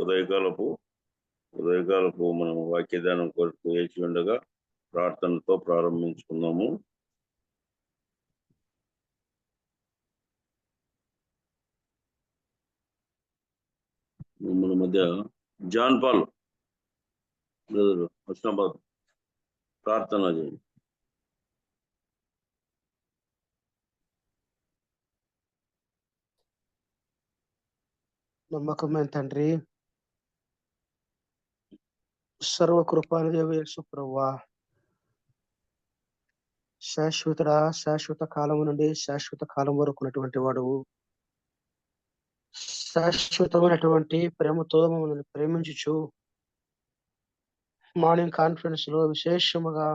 ఉదయకాలపు మనం వాక్యదానం కొరకు వేచి ఉండగా ప్రార్థనతో ప్రారంభించుకున్నాము. మన మధ్య జాన్ పాల్ బ్రదర్ హుస్నాబాద్ ప్రార్థన చేయండి. నమ్మకమైన తండ్రి, సర్వకృపానిదేవ యేసు ప్రభువా, శాశ్వతుడా, శాశ్వత కాలం నుండి శాశ్వత కాలం వరకు ఉన్నటువంటి వాడువు, శాశ్వతమైనటువంటి ప్రేమతో మమ్మల్ని ప్రేమించుచు మార్నింగ్ కాన్ఫరెన్స్ లో విశేషముగా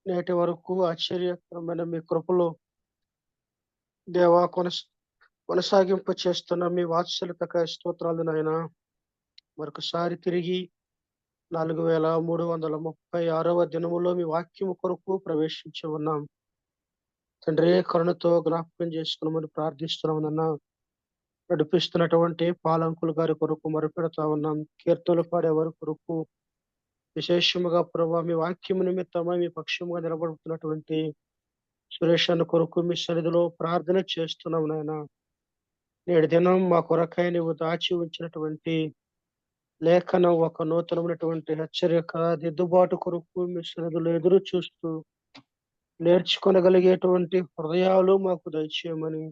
నేటి వరకు ఆశ్చర్యకరమైన మీ కృపలో దేవా కొనసాగింపు చేస్తున్న మీ వాత్సల్యతకై స్తోత్రాలు నాయన. మరొకసారి తిరిగి 4336వ దినములో మీ వాక్యము కొరకు ప్రవేశించి ఉన్నాం తండ్రి. కరుణతో జ్ఞాపకం చేసుకున్నామని ప్రార్థిస్తున్నామన్నా. నడిపిస్తున్నటువంటి పాలంకులు గారి కొరకు మొరపెడతా ఉన్నాం. కీర్తనలు పాడే వారి కొరకు, విశేషముగా ప్రభావ మీ వాక్యము నిమిత్తమై మీ పక్షముగా నిలబడుతున్నటువంటి సురేష్ అన్న కొరకు మీ సన్నిధిలో ప్రార్థన చేస్తున్నాం నాయన. నేటి దినం మా కొరకై నీవు దాచి ఉంచినటువంటి లేఖనం ఒక నూతనమైనటువంటి హెచ్చరిక, దిద్దుబాటు కొరకు మీ సన్నిధిలో ఎదురు చూస్తూ నేర్చుకొనగలిగేటువంటి హృదయాలు మాకు దయచేయమని,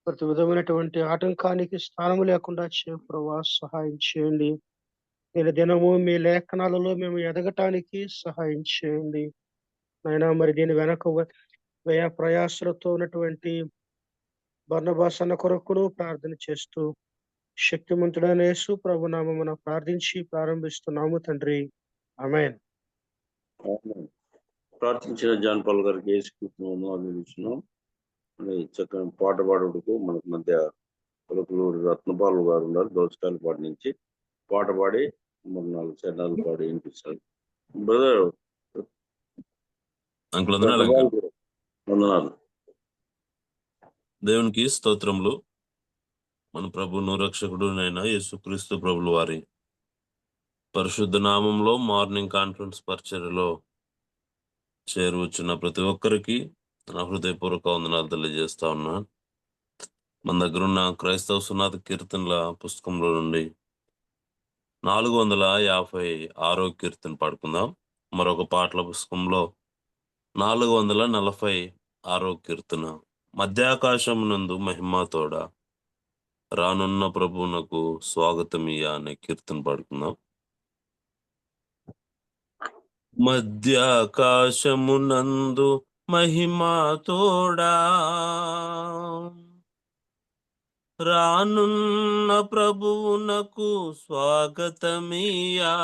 ప్రతి విధమైనటువంటి ఆటంకానికి స్థానం లేకుండా ప్రభావ సహాయం చేయండి. నేను దినము మీ లేఖనాలలో మేము ఎదగటానికి సహాయం చేయండి అయినా. మరి దీని వెనక వ్యయ ప్రయాసలతో ఉన్నటువంటి బర్నబాస్ అన్న కొరకును ప్రార్థన చేస్తూ శక్తిమంతుడైన యేసు ప్రభు నామమున ప్రార్థించి ప్రారంభిస్తున్నాము తండ్రి, ఆమేన్. ప్రార్థించిన జాన్ పాల్ గారికి వేసుకుంటున్నాము, అభినందిస్తున్నాం. చక్కని పాట పాడుటకు మనకు మధ్య కొలకులూరు రత్నపాలు గారు ఉన్నారు. దోసకాయలపాటి నుంచి పాట పాడి 3-4 చరణాలు పాడి వినిపిస్తారు. బ్రదర్ వందనాలు. దేవునికి స్తోత్రములు. మన ప్రభును రక్షకుడు నైనా యేసుక్రీస్తు ప్రభుల వారి పరిశుద్ధ నామంలో మార్నింగ్ కాన్ఫరెన్స్ పరిచర్యలో చేరువచ్చున్న ప్రతి ఒక్కరికి నా హృదయపూర్వక వందనాలు తెలియజేస్తా ఉన్నా. మన దగ్గర ఉన్న క్రైస్తవ సునాద కీర్తనల పుస్తకంలో నుండి 456వ కీర్తన పాడుకుందాం. మరొక పాటల పుస్తకంలో 446వ కీర్తన, మధ్యాకాశమునందు మహిమతోడ రానున్న ప్రభువునకు స్వాగతమియ్య అనే కీర్తన పాడుకుందాం. మధ్యాకాశమునందు మహిమతోడా రానున్న ప్రభువునకు స్వాగతమియ్యా,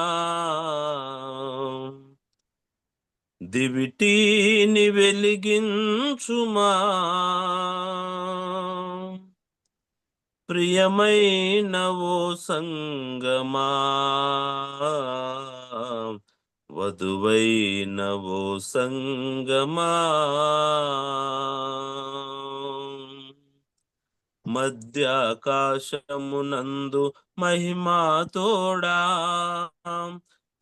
దివిటీని వెలిగించుమా, ప్రియమైన ఓ సంగమా, వధువైన ఓ సంగమా, మధ్యాకాశమునందు మహిమతోడా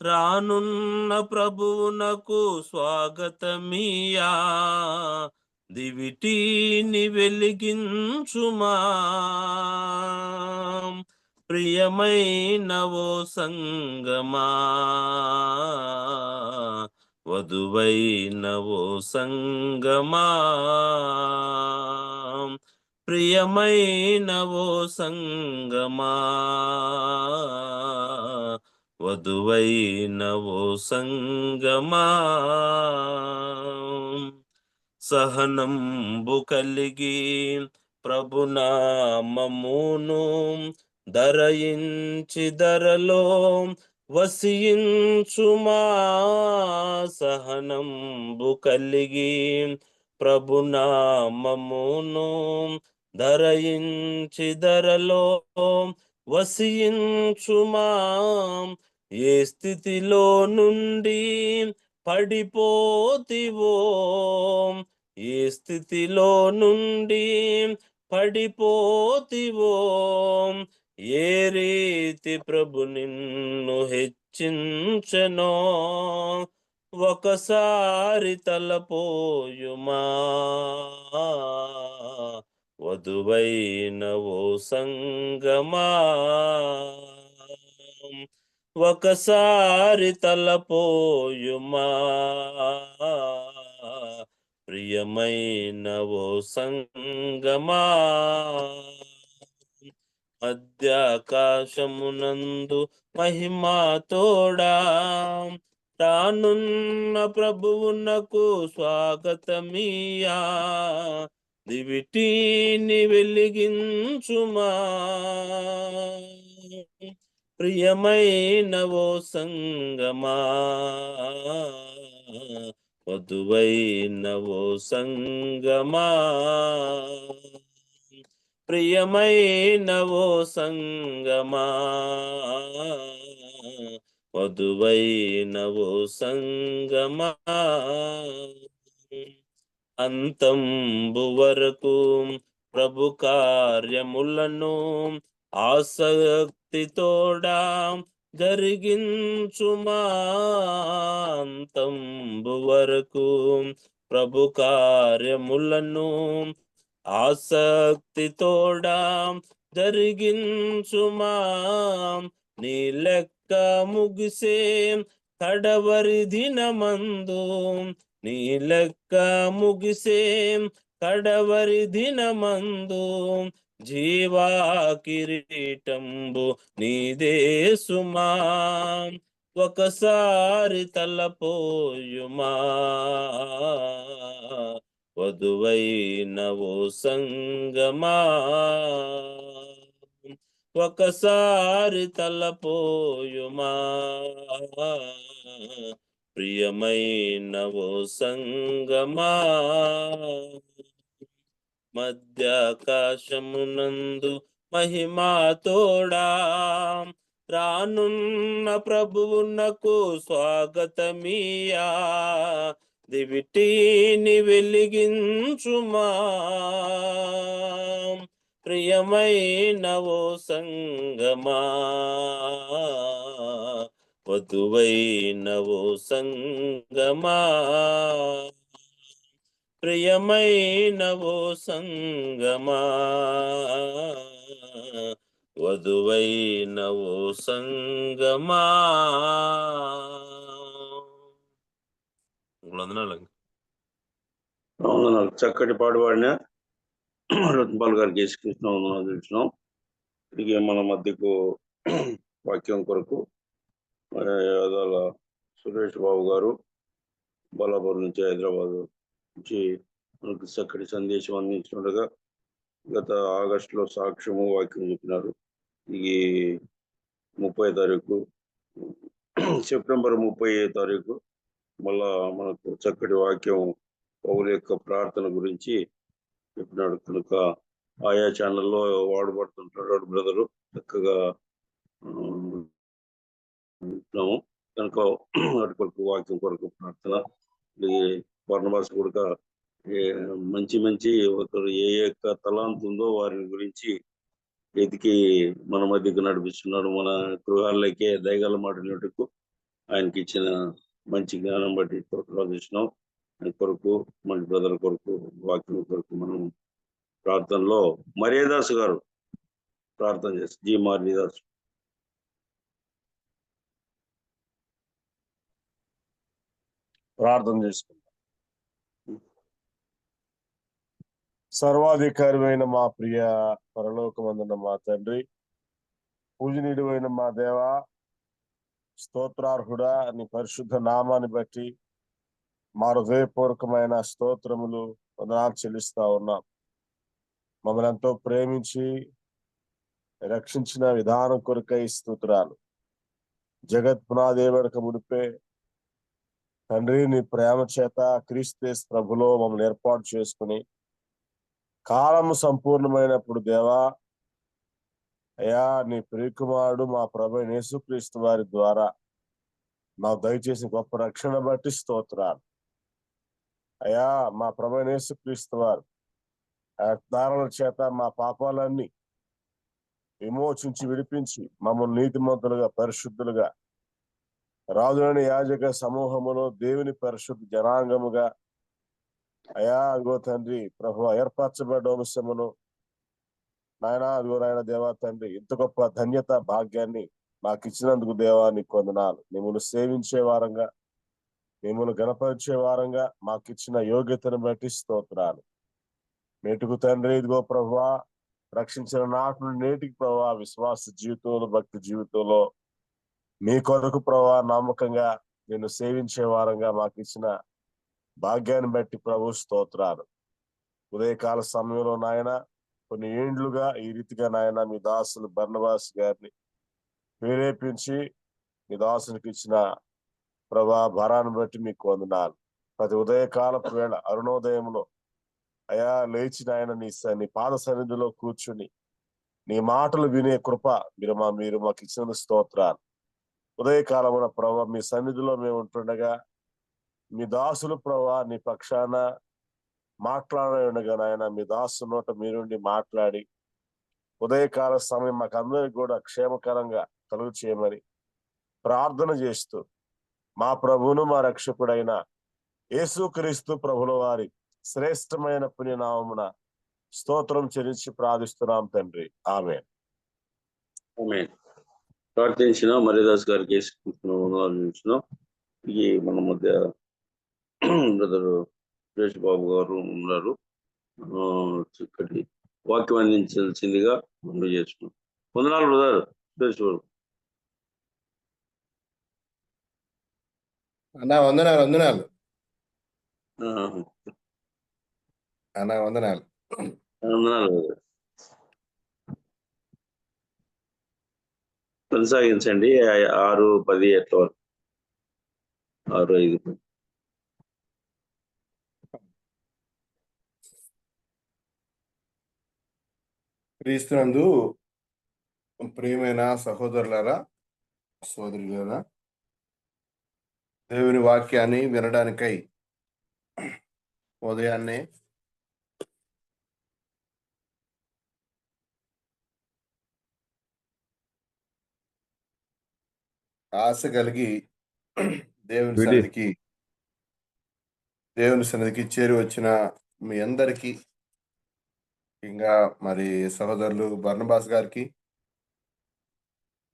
రానున్న ప్రభువునకు స్వాగతమియ్యా, దివిటీని వెలిగించుమా, ప్రియమైన ఓ సంగమా, వధువైన ఓ సంగమా, ప్రియమైన ఓ సంగమా, వధువైన ఓ సంగమా, సహనంబు కలిగి ప్రభునామమును ధరయించి ధరలో వసించుమా, సహనంబు కలిగి ప్రభునామమును ధరయించి ధరలో వసించుమా, ఏ స్థితిలో నుండి పడిపోతివో, ఏ స్థితిలో నుండి పడిపోతివో, ఏ రీతి ప్రభు నిన్ను హెచ్చించెనో ఒకసారి తలపోయుమా. వధువైన ఓ సంగమా, ఒకసారి తలపోయుమా. ప్రియమైన ఓ సంగమా, మధ్యాకాశమునందు మహిమా తోడా రానున్న ప్రభువునకు స్వాగతమియా. దివిటీని వెలిగించుమా. ప్రియమైన ఓ సంగమా, వధువైన ఓ సంగమా, ప్రియమైన ఓ సంగమా, వధువైన ఓ సంగమా. అంతంబు వరకు ప్రభు కార్యములను ఆసక్తితోడా జరిగించుమా. అంతంబు వరకు ప్రభు కార్యములను ఆసక్తితోడా జరిగించుమా. నీ లెక్క ముగిసే కడవరి దినమందు, నీ లెక్క ముగిసే కడవరి దినమందు జీవా కిరీటంబు నీదే సుమా. ఒకసారి తలపోయుమా. వధువైన ఓ సంగమా, ఒకసారి తలపోయుమా. ప్రియమైన ఓ సంగమా, మధ్యాకాశమునందు మహిమా తోడా రానున్న ప్రభువునకు స్వాగతమియా. దివిటీని వెలిగించుమా. ప్రియమైన ఓ సంగమా, వధువైన ఓ సంగమా, ప్రియమైన ఓ సంగమా, వధువైన ఓ సంగమా. వందనాలండి. వందనాలు. చక్కటి పాట పాడిన రత్నపాల్ గారికి యేసుకృష్ణ వందనాలు తెలుస్తున్నాం. తిరిగి మన మధ్యకు వాక్యం కొరకు అదాల సురేష్ బాబు గారు బాలాపూర్ నుంచి, హైదరాబాద్ నుంచి మనకు చక్కటి సందేశం అందించినట్టుగా గత ఆగస్టులో సాక్ష్యము వాక్యం చెప్పినారు. ఈ 30 తారీఖు సెప్టెంబర్ 30 తారీఖు మళ్ళా మనకు చక్కటి వాక్యం పౌలు యొక్క ప్రార్థన గురించి చెప్పినాడు. కనుక ఆయా ఛానల్లో వాడబడుతుంటాడు బ్రదరు, చక్కగా ఉంటున్నాము. కనుక వాటి కొరకు వాక్యం కొరకు ప్రార్థన. బర్నబాస్ కూడా మంచి మంచి ఒకరు ఏ యొక్క తలాంత్ ఉందో వారి గురించి ఎదికి మన మధ్యకు నడిపిస్తున్నాడు. మన గృహాల్లోకే దయగల మాటకు ఆయనకి ఇచ్చిన మంచి జ్ఞానం బట్టి ప్రార్థిస్తున్నాం. ఆయన కొరకు మన బ్రదర్ కొరకు వాక్యం కొరకు మనం ప్రార్థనలో మర్యాదాస్ గారు ప్రార్థన చేస్తారు. జీ మర్యాదాస్. ప్రార్థన చేసుకుంటాం. సర్వాధికారమైన మా ప్రియ పరలోకమందున మా తండ్రి, పూజనీయుడైన మా దేవ, స్తోత్రార్హుడా, నీ పరిశుద్ధ నామాన్ని బట్టి మా హృదయపూర్వకమైన స్తోత్రములు వందనాలు చెల్లిస్తా ఉన్నాం. మమ్మల్ని ఎంతో ప్రేమించి రక్షించిన విధానం కొరకై స్తోత్రాలు. జగత్ పునాదేవడక ముడిపే తండ్రి నీ ప్రేమ చేత క్రీస్తు ప్రభులో మమ్మల్ని ఏర్పాటు చేసుకుని కాలము సంపూర్ణమైనప్పుడు దేవా, అయ్యా నీ ప్రియకుమారుడు మా ప్రభు యేసుక్రీస్తు వారి ద్వారా మాకు దయచేసి గొప్ప రక్షణ బట్టి స్తోత్రాలు. అయ్యా మా ప్రభు యేసుక్రీస్తు వారు దారుల చేత మా పాపాలన్నీ విమోచించి విడిపించి మమ్మల్ని నీతిమంతులుగా పరిశుద్ధులుగా రాజులని యాజక సమూహములో దేవుని పరిశుద్ధ జనాంగముగా అయా అదిగో తండ్రి ప్రభు ఏర్పరచబడ్డ వంశమును నాయన అదిగో నాయన దేవా తండ్రి ఇంత గొప్ప ధన్యత భాగ్యాన్ని మాకు ఇచ్చినందుకు దేవాన్ని కొందనాలు మిమ్మల్ని సేవించే వారంగా మిమ్మల్ని గణపరిచే వారంగా మాకు ఇచ్చిన యోగ్యతను బట్టి స్తోత్రాలు. నేటికి తండ్రి ఇదిగో ప్రభువా రక్షించిన నాటి నుండి నేటికి ప్రభువా విశ్వాస జీవితంలో భక్తి జీవితంలో మీ కొరకు ప్రభువా నమ్మకంగా నేను సేవించే వారంగా మాకు ఇచ్చిన భాగ్యాన్ని బట్టి ప్రభు స్తోత్రాలు. ఉదయకాల సమయంలో నాయన కొన్ని ఏండ్లుగా ఈ రీతిగా నాయన మీ దాసులు బర్నబాస్ గారిని ప్రేరేపించి మీ దాసునికి ఇచ్చిన ప్రభా భారాన్ని బట్టి మీకు వందనాలు. ప్రతి ఉదయకాలపు వేళ అరుణోదయంలో అయా లేచిన ఆయన నీ పాద సన్నిధిలో కూర్చుని నీ మాటలు వినే కృప మీరు మాకు ఇచ్చిన స్తోత్రాలు. ఉదయకాలమున ప్రభా మీ సన్నిధిలో మేము ఉంటుండగా మీ దాసులు ప్రభా నీ పక్షాన మాట్లాడగా నాయన మీ దాసు నోట మీరుండి మాట్లాడి ఉదయకాల సమయం మాకు అందరికి కూడా క్షేమకరంగా కలుగు చేయమని ప్రార్థన చేస్తూ మా ప్రభువును మా రక్షకుడైన యేసుక్రీస్తు ప్రభుల వారి శ్రేష్టమైన పుణ్యనామమున స్తోత్రం చెల్లించి ప్రార్థిస్తున్నాం తండ్రి. ఆమేన్. ప్రార్థించిన మర్యాదాస్ గారికి వేసుకుంటున్నాం. ఈ మన మధ్య బ్రదర్ సురేష్ బాబు గారు ఉన్నారు. చక్కటి వాక్యం అందించాల్సిందిగా మనం చేస్తున్నాం. వందనాలు బ్రదర్ సురేష్ బాబు. అన్నా వందనాలు వందనాలు అన్నా వందనాలు. వందనాలు బ్రదర్. కొనసాగించండి. 6:10 ఎట్ల వరకు 6:05. క్రీస్తునందు ప్రియమైన సహోదరులారా సోదరులారా, దేవుని వాక్యాన్ని వినడానికై ఉదయాన్నే ఆశ కలిగి దేవుని సన్నిధికి చేరి వచ్చిన మీ అందరికీ, ఇంకా మరి సహోదరులు బర్నబాస్ గారికి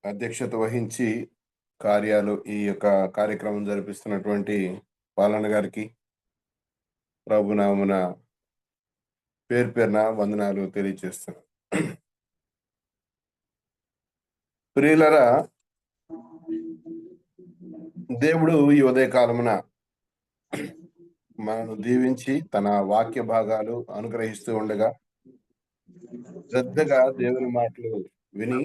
అధ్యక్షత వహించి ఈ యొక్క కార్యక్రమం జరిపిస్తున్నటువంటి పాలన గారికి ప్రభునామమున పేరు పేరున వందనాలు తెలియజేస్తున్నాను. ప్రియులరా, దేవుడు ఈ ఉదయకాలమున మనను దీవించి తన వాక్య భాగాలు అనుగ్రహిస్తూ ఉండగా శ్రద్ధగా దేవుని మాటలు విని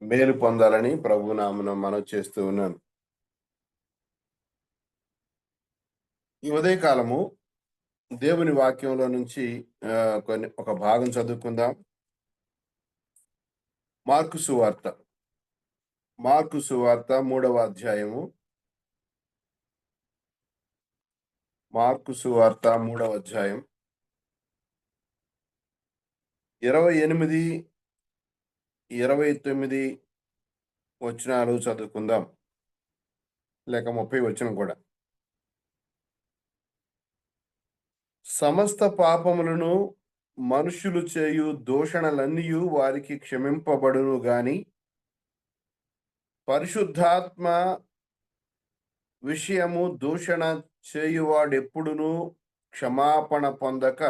మేలు పొందాలని ప్రభునామమున మనవి చేస్తూ ఉన్నాను. ఈ ఉదయకాలము దేవుని వాక్యంలో నుంచి ఒక భాగం చదువుకుందాం. మార్కు సువార్త 3వ అధ్యాయము. మార్కు సువార్త 3వ అధ్యాయం 28, 29 వచనాలు చదువుకుందాం, లేక 30 వచనం కూడా. సమస్త పాపములను మనుషులు చేయు దూషణలన్నీ వారికి క్షమింపబడును గాని పరిశుద్ధాత్మ విషయము దూషణ చేయువాడెప్పుడునూ క్షమాపణ పొందక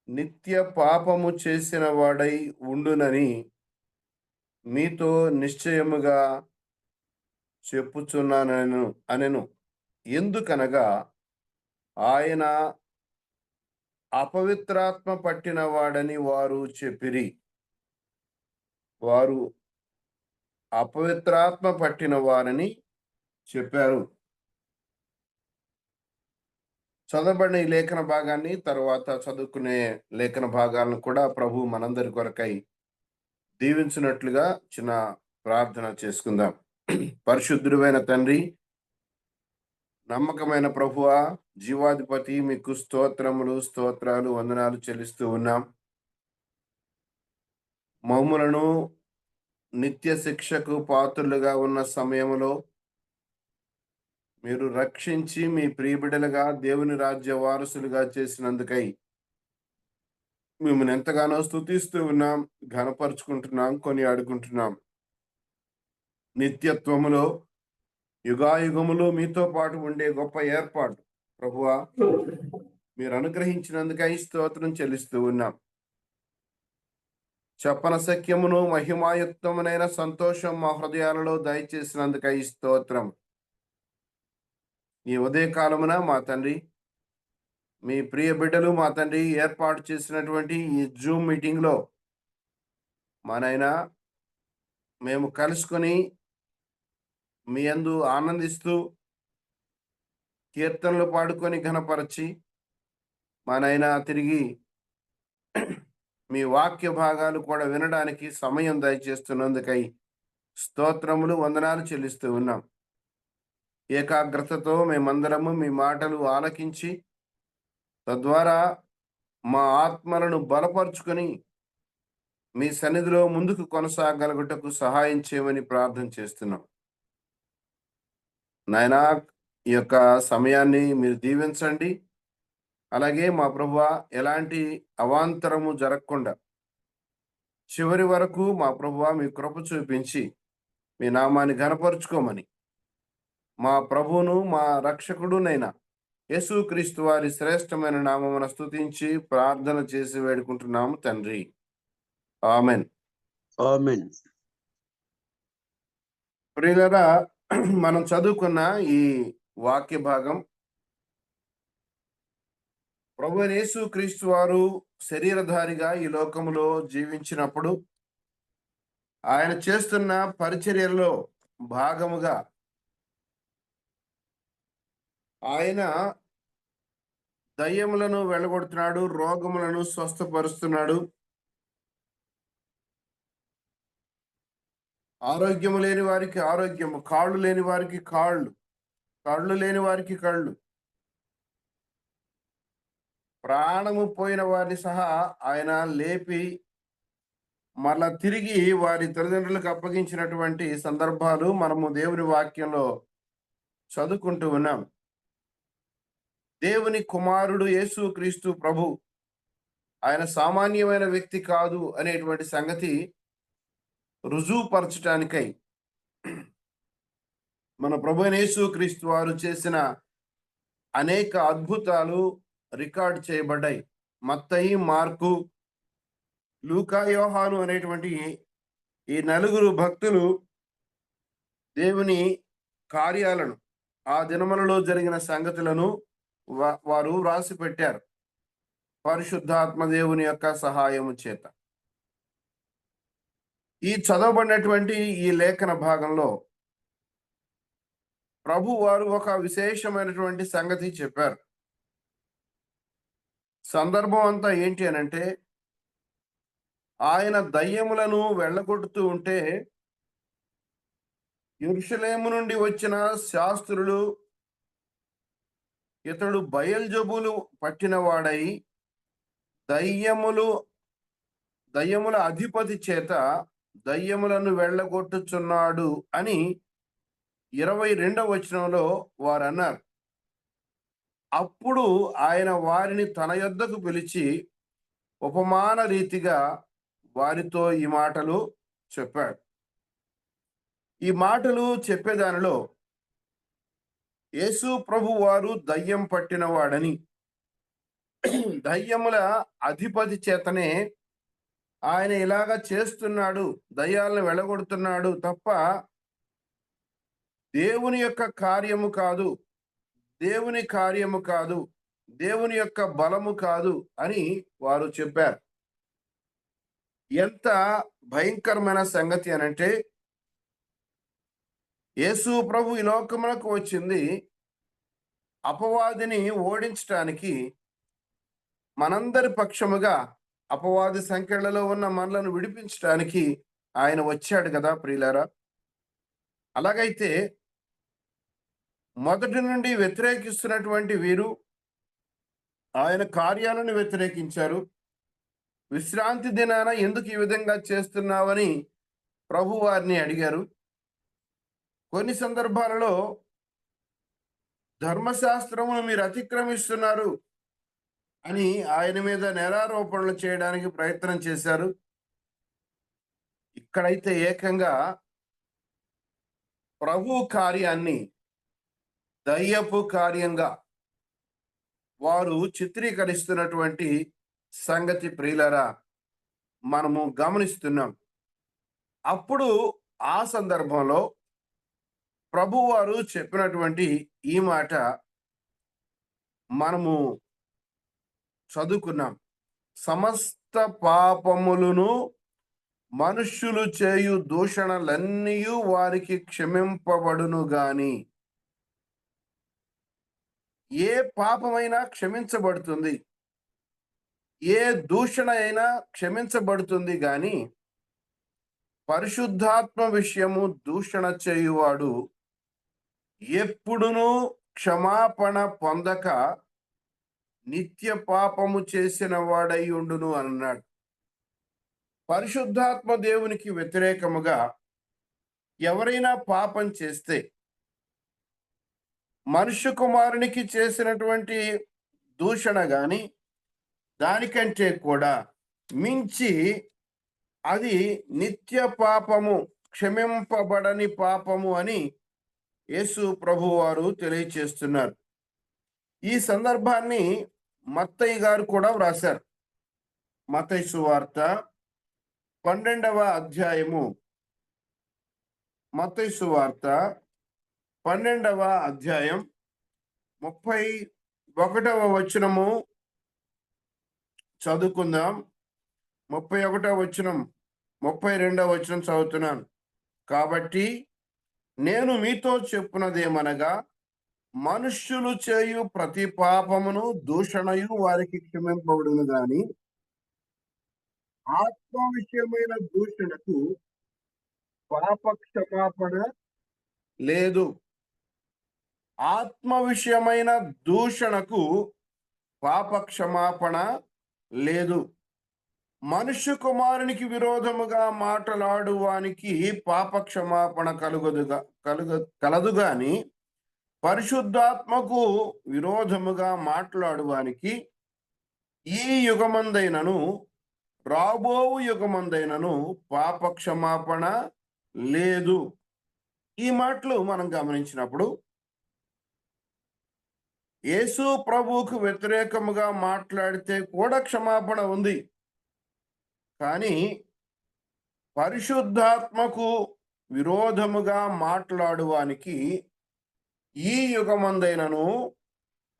నిత్య పాపము చేసిన వాడై ఉండునని మీతో నిశ్చయముగా చెప్పుచున్నానను అనెను. ఎందుకనగా ఆయన అపవిత్రాత్మ పట్టిన వాడని వారు చెప్పిరి. వారు అపవిత్రాత్మ పట్టిన వారని చెప్పారు. చదవబడిన ఈ లేఖన భాగాన్ని తర్వాత చదువుకునే లేఖన భాగాలను కూడా ప్రభు మనందరి కొరకై దీవించినట్లుగా చిన్న ప్రార్థన చేసుకుందాం. పరిశుద్ధుడైన తండ్రి, నమ్మకమైన ప్రభువా, జీవాధిపతి, మీకు స్తోత్రాలు వందనాలు చెల్లిస్తూ ఉన్నాం. మమ్ములను నిత్య శిక్షకు పాత్రులుగా ఉన్న సమయంలో మీరు రక్షించి మీ ప్రియబిడ్డలుగా దేవుని రాజ్య వారసులుగా చేసినందుకై మిమ్మల్ని ఎంతగానో స్తుతిస్తూ ఉన్నాం, ఘనపరుచుకుంటున్నాం, కొనియాడుకుంటున్నాం. నిత్యత్వములో యుగాయుగములు మీతో పాటు ఉండే గొప్ప ఏర్పాటు ప్రభువా మీరు అనుగ్రహించినందుకై స్తోత్రం చెల్లిస్తూ ఉన్నాం. చెప్పన సఖ్యమును మహిమాయుక్తమునైన సంతోషం మా హృదయాలలో దయచేసినందుకై స్తోత్రం. ఈ ఉదయకాలమున మా తండ్రి, మీ ప్రియ బిడ్డలు మా తండ్రి ఏర్పాటు చేసినటువంటి ఈ జూమ్ మీటింగ్లో మా నాయనా మేము కలుసుకొని మీ యందు ఆనందిస్తూ కీర్తనలు పాడుకొని ఘనపరచి మా నాయనా తిరిగి మీ వాక్య భాగాలు కూడా వినడానికి సమయం దయచేస్తున్నందుకై స్తోత్రములు, వందనాలు చెల్లిస్తూ ఉన్నాం. ఏకాగ్రతతో మేమందరము మీ మాటలు ఆలకించి తద్వారా మా ఆత్మలను బలపరుచుకొని మీ సన్నిధిలో ముందుకు కొనసాగలుగుటకు సహాయం చేయమని ప్రార్థన చేస్తున్నాం. నాయనా ఈ యొక్క సమయాన్ని మీరు దీవించండి. అలాగే మా ప్రభువా ఎలాంటి అవాంతరము జరగకుండా చివరి వరకు మా ప్రభువా మీ కృప చూపించి మీ నామాన్ని ఘనపరుచుకోమని మా ప్రభువును మా రక్షకుడునైనా యేసుక్రీస్తు వారి శ్రేష్టమైన నామమున స్తుతించి ప్రార్థన చేసి వేడుకుంటున్నాము తండ్రి. ఆమెన్. ఆమేన్. ప్రియులారా, మనం చదువుకున్న ఈ వాక్య భాగం ప్రభువైన యేసుక్రీస్తు వారు శరీరధారిగా ఈ లోకములో జీవించినప్పుడు ఆయన చేస్తున్న పరిచర్యలో భాగముగా ఆయన దయ్యములను వెళ్ళగొడుతున్నాడు, రోగములను స్వస్థపరుస్తున్నాడు, ఆరోగ్యము లేని వారికి ఆరోగ్యము, కాళ్ళు లేని వారికి కాళ్ళు, కళ్ళు లేని వారికి కళ్ళు, ప్రాణము పోయిన వారిని సహా ఆయన లేపి మరలా తిరిగి వారి తల్లిదండ్రులకు అప్పగించినటువంటి సందర్భాలు మనము దేవుని వాక్యంలో చదువుకుంటూ ఉన్నాం. దేవుని కుమారుడు యేసుక్రీస్తు ప్రభు ఆయన సామాన్యమైన వ్యక్తి కాదు అనేటువంటి సంగతి రుజువుపరచటానికై మన ప్రభు అయిన యేసుక్రీస్తు వారు చేసిన అనేక అద్భుతాలు రికార్డ్ చేయబడ్డాయి. మత్తయి, మార్కు, లూకా, యోహాను అనేటువంటి ఈ నలుగురు భక్తులు దేవుని కార్యాలను, ఆ దినములలో జరిగిన సంగతులను వారు వ్రాసి పెట్టారు పరిశుద్ధాత్మ దేవుని యొక్క సహాయము చేత. ఈ చదవబడినటువంటి ఈ లేఖన భాగంలో ప్రభు వారు ఒక విశేషమైనటువంటి సంగతి చెప్పారు. సందర్భం అంతా ఏంటి అనంటే, ఆయన దయ్యములను వెళ్ళగొడుతూ ఉంటే యెరూషలేము నుండి వచ్చిన శాస్త్రులు ఇతడు బయల్జబూలు పట్టినవాడై దయ్యముల అధిపతి చేత దయ్యములను వెళ్ళగొట్టుచున్నాడు అని 22వ వచనంలో వారు అన్నారు. అప్పుడు ఆయన వారిని తన యొద్దకు పిలిచి ఉపమాన రీతిగా వారితో ఈ మాటలు చెప్పాడు. ఈ మాటలు చెప్పేదానిలో యేసు ప్రభు వారు దయ్యం పట్టినవాడని, దయ్యముల అధిపతి చేతనే ఆయన ఇలాగా చేస్తున్నాడు, దయ్యాలను వెళ్ళగొడుతున్నాడు తప్ప దేవుని యొక్క కార్యము కాదు, దేవుని కార్యము కాదు, దేవుని యొక్క బలము కాదు అని వారు చెప్పారు. ఎంత భయంకరమైన సంగతి అనంటే, యేసు ప్రభు ఈ లోకములకు వచ్చింది అపవాదిని ఓడించటానికి, మనందరి పక్షముగా అపవాది సంఖ్యలలో ఉన్న మనలను విడిపించడానికి ఆయన వచ్చాడు కదా ప్రియులారా. అలాగైతే మొదటి నుండి వ్యతిరేకిస్తున్నటువంటి వీరు ఆయన కార్యాలను వ్యతిరేకించారు. విశ్రాంతి దినాన ఎందుకు ఈ విధంగా చేస్తున్నావని ప్రభు వారిని అడిగారు. కొన్ని సందర్భాలలో ధర్మశాస్త్రమును మీరు అతిక్రమిస్తున్నారు అని ఆయన మీద నేరారోపణలు చేయడానికి ప్రయత్నం చేశారు. ఇక్కడైతే ఏకంగా ప్రభు కార్యాన్ని దయ్యపు కార్యంగా వారు చిత్రీకరిస్తున్నటువంటి సంగతి ప్రియులరా మనము గమనిస్తున్నాం. అప్పుడు ఆ సందర్భంలో ప్రభువారు చెప్పినటువంటి ఈ మాట మనము చదువుకున్నాం. సమస్త పాపములను మనుష్యులు చేయు దూషణలన్నీ వారికి క్షమింపబడును గాని. ఏ పాపమైనా క్షమించబడుతుంది, ఏ దూషణ అయినా క్షమించబడుతుంది గాని పరిశుద్ధాత్మ విషయము దూషణ చేయువాడు ఎప్పుడునూ క్షమాపణ పొందక నిత్య పాపము చేసిన వాడై ఉండును అన్నాడు. పరిశుద్ధాత్మ దేవునికి వ్యతిరేకముగా ఎవరైనా పాపం చేస్తే మనుష్య కుమారునికి చేసినటువంటి దూషణ గాని దానికంటే కూడా మించి అది నిత్య పాపము, క్షమింపబడని పాపము అని యేసు ప్రభువారు తెలియచేస్తున్నారు. ఈ సందర్భాన్ని మత్తయి గారు కూడా వ్రాశారు. మత్తయి సువార్త 12వ అధ్యాయము, మత్తయి సువార్త 12వ అధ్యాయం 31వ వచనము చదువుకుందాం. 31వ వచనం, 32వ వచనం చదువుతున్నాను. కాబట్టి నేను మీతో చెప్పున్నదేమనగా మనుష్యులు చేయు ప్రతి పాపమును దూషణయు వారికి క్షమింపబడును గాని ఆత్మ విషయమైన దూషణకు పాప క్షమాపణ లేదు. ఆత్మ విషయమైన దూషణకు పాప క్షమాపణ లేదు. మనుష్య కుమారునికి విరోధముగా మాట్లాడువానికి పాప క్షమాపణ కలదు గాని పరిశుద్ధాత్మకు విరోధముగా మాట్లాడువానికి ఈ యుగమందైనను రాబోవు యుగమందైనను పాప క్షమాపణ లేదు. ఈ మాటలు మనం గమనించినప్పుడు యేసు ప్రభువుకు వ్యతిరేకముగా మాట్లాడితే కూడా క్షమాపణ ఉంది, కానీ పరిశుద్ధాత్మకు విరోధముగా మాట్లాడువానికి ఈ యుగమందైనను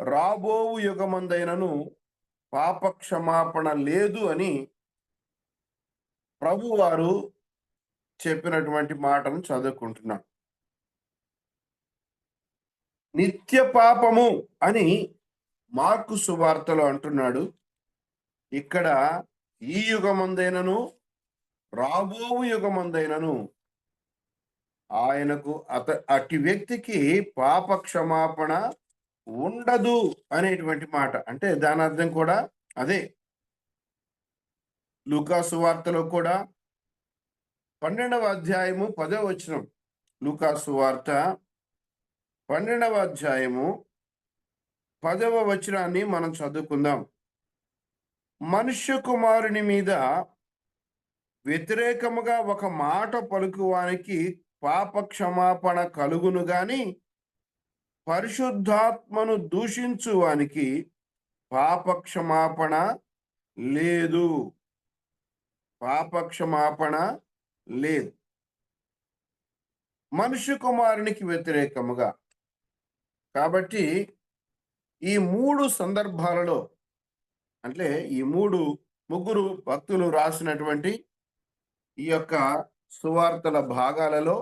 రాబోవు యుగమందైనను పాప క్షమాపణ లేదు అని ప్రభువారు చెప్పినటువంటి మాటను చదువుకుంటున్నాం. నిత్య పాపము అని మార్కు సువార్తలో అంటున్నాడు. ఇక్కడ ఈ యుగమందైనను రాబోవు యుగమందైనను ఆయనకు అట్టి వ్యక్తికి పాప క్షమాపణ ఉండదు అనేటువంటి మాట. అంటే దాని అర్థం కూడా అదే. లూకా సువార్తలో కూడా 12వ అధ్యాయము 10వ వచనం, లూకా సువార్త 12వ అధ్యాయము 10వ వచనాన్ని మనం చదువుకుందాం. మనుష్య కుమారుని మీద వ్యతిరేకముగా ఒక మాట పలుకువానికి పాప క్షమాపణ కలుగును గాని పరిశుద్ధాత్మను దూషించువానికి పాప క్షమాపణ లేదు. పాప క్షమాపణ లేదు. మనుష్య కుమారునికి వ్యతిరేకముగా. కాబట్టి ఈ 3 సందర్భాలలో, అంటే ఈ ముగ్గురు భక్తులు రాసినటువంటి ఈ యొక్క సువార్తల భాగాలలో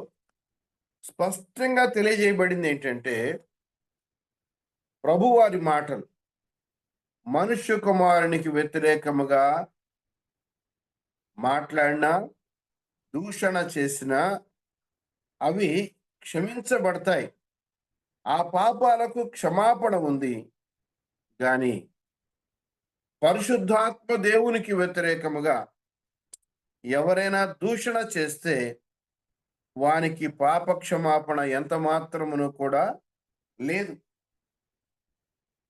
స్పష్టంగా తెలియజేయబడింది ఏంటంటే ప్రభువారి మాటలు మనుష్య కుమారునికి వ్యతిరేకముగా మాట్లాడినా దూషణ చేసినా అవి క్షమించబడతాయి. ఆ పాపాలకు క్షమాపణ ఉంది, కానీ పరిశుద్ధాత్మ దేవునికి వ్యతిరేకముగా ఎవరైనా దూషణ చేస్తే వానికి పాప క్షమాపణ ఎంత మాత్రమును కూడా లేదు.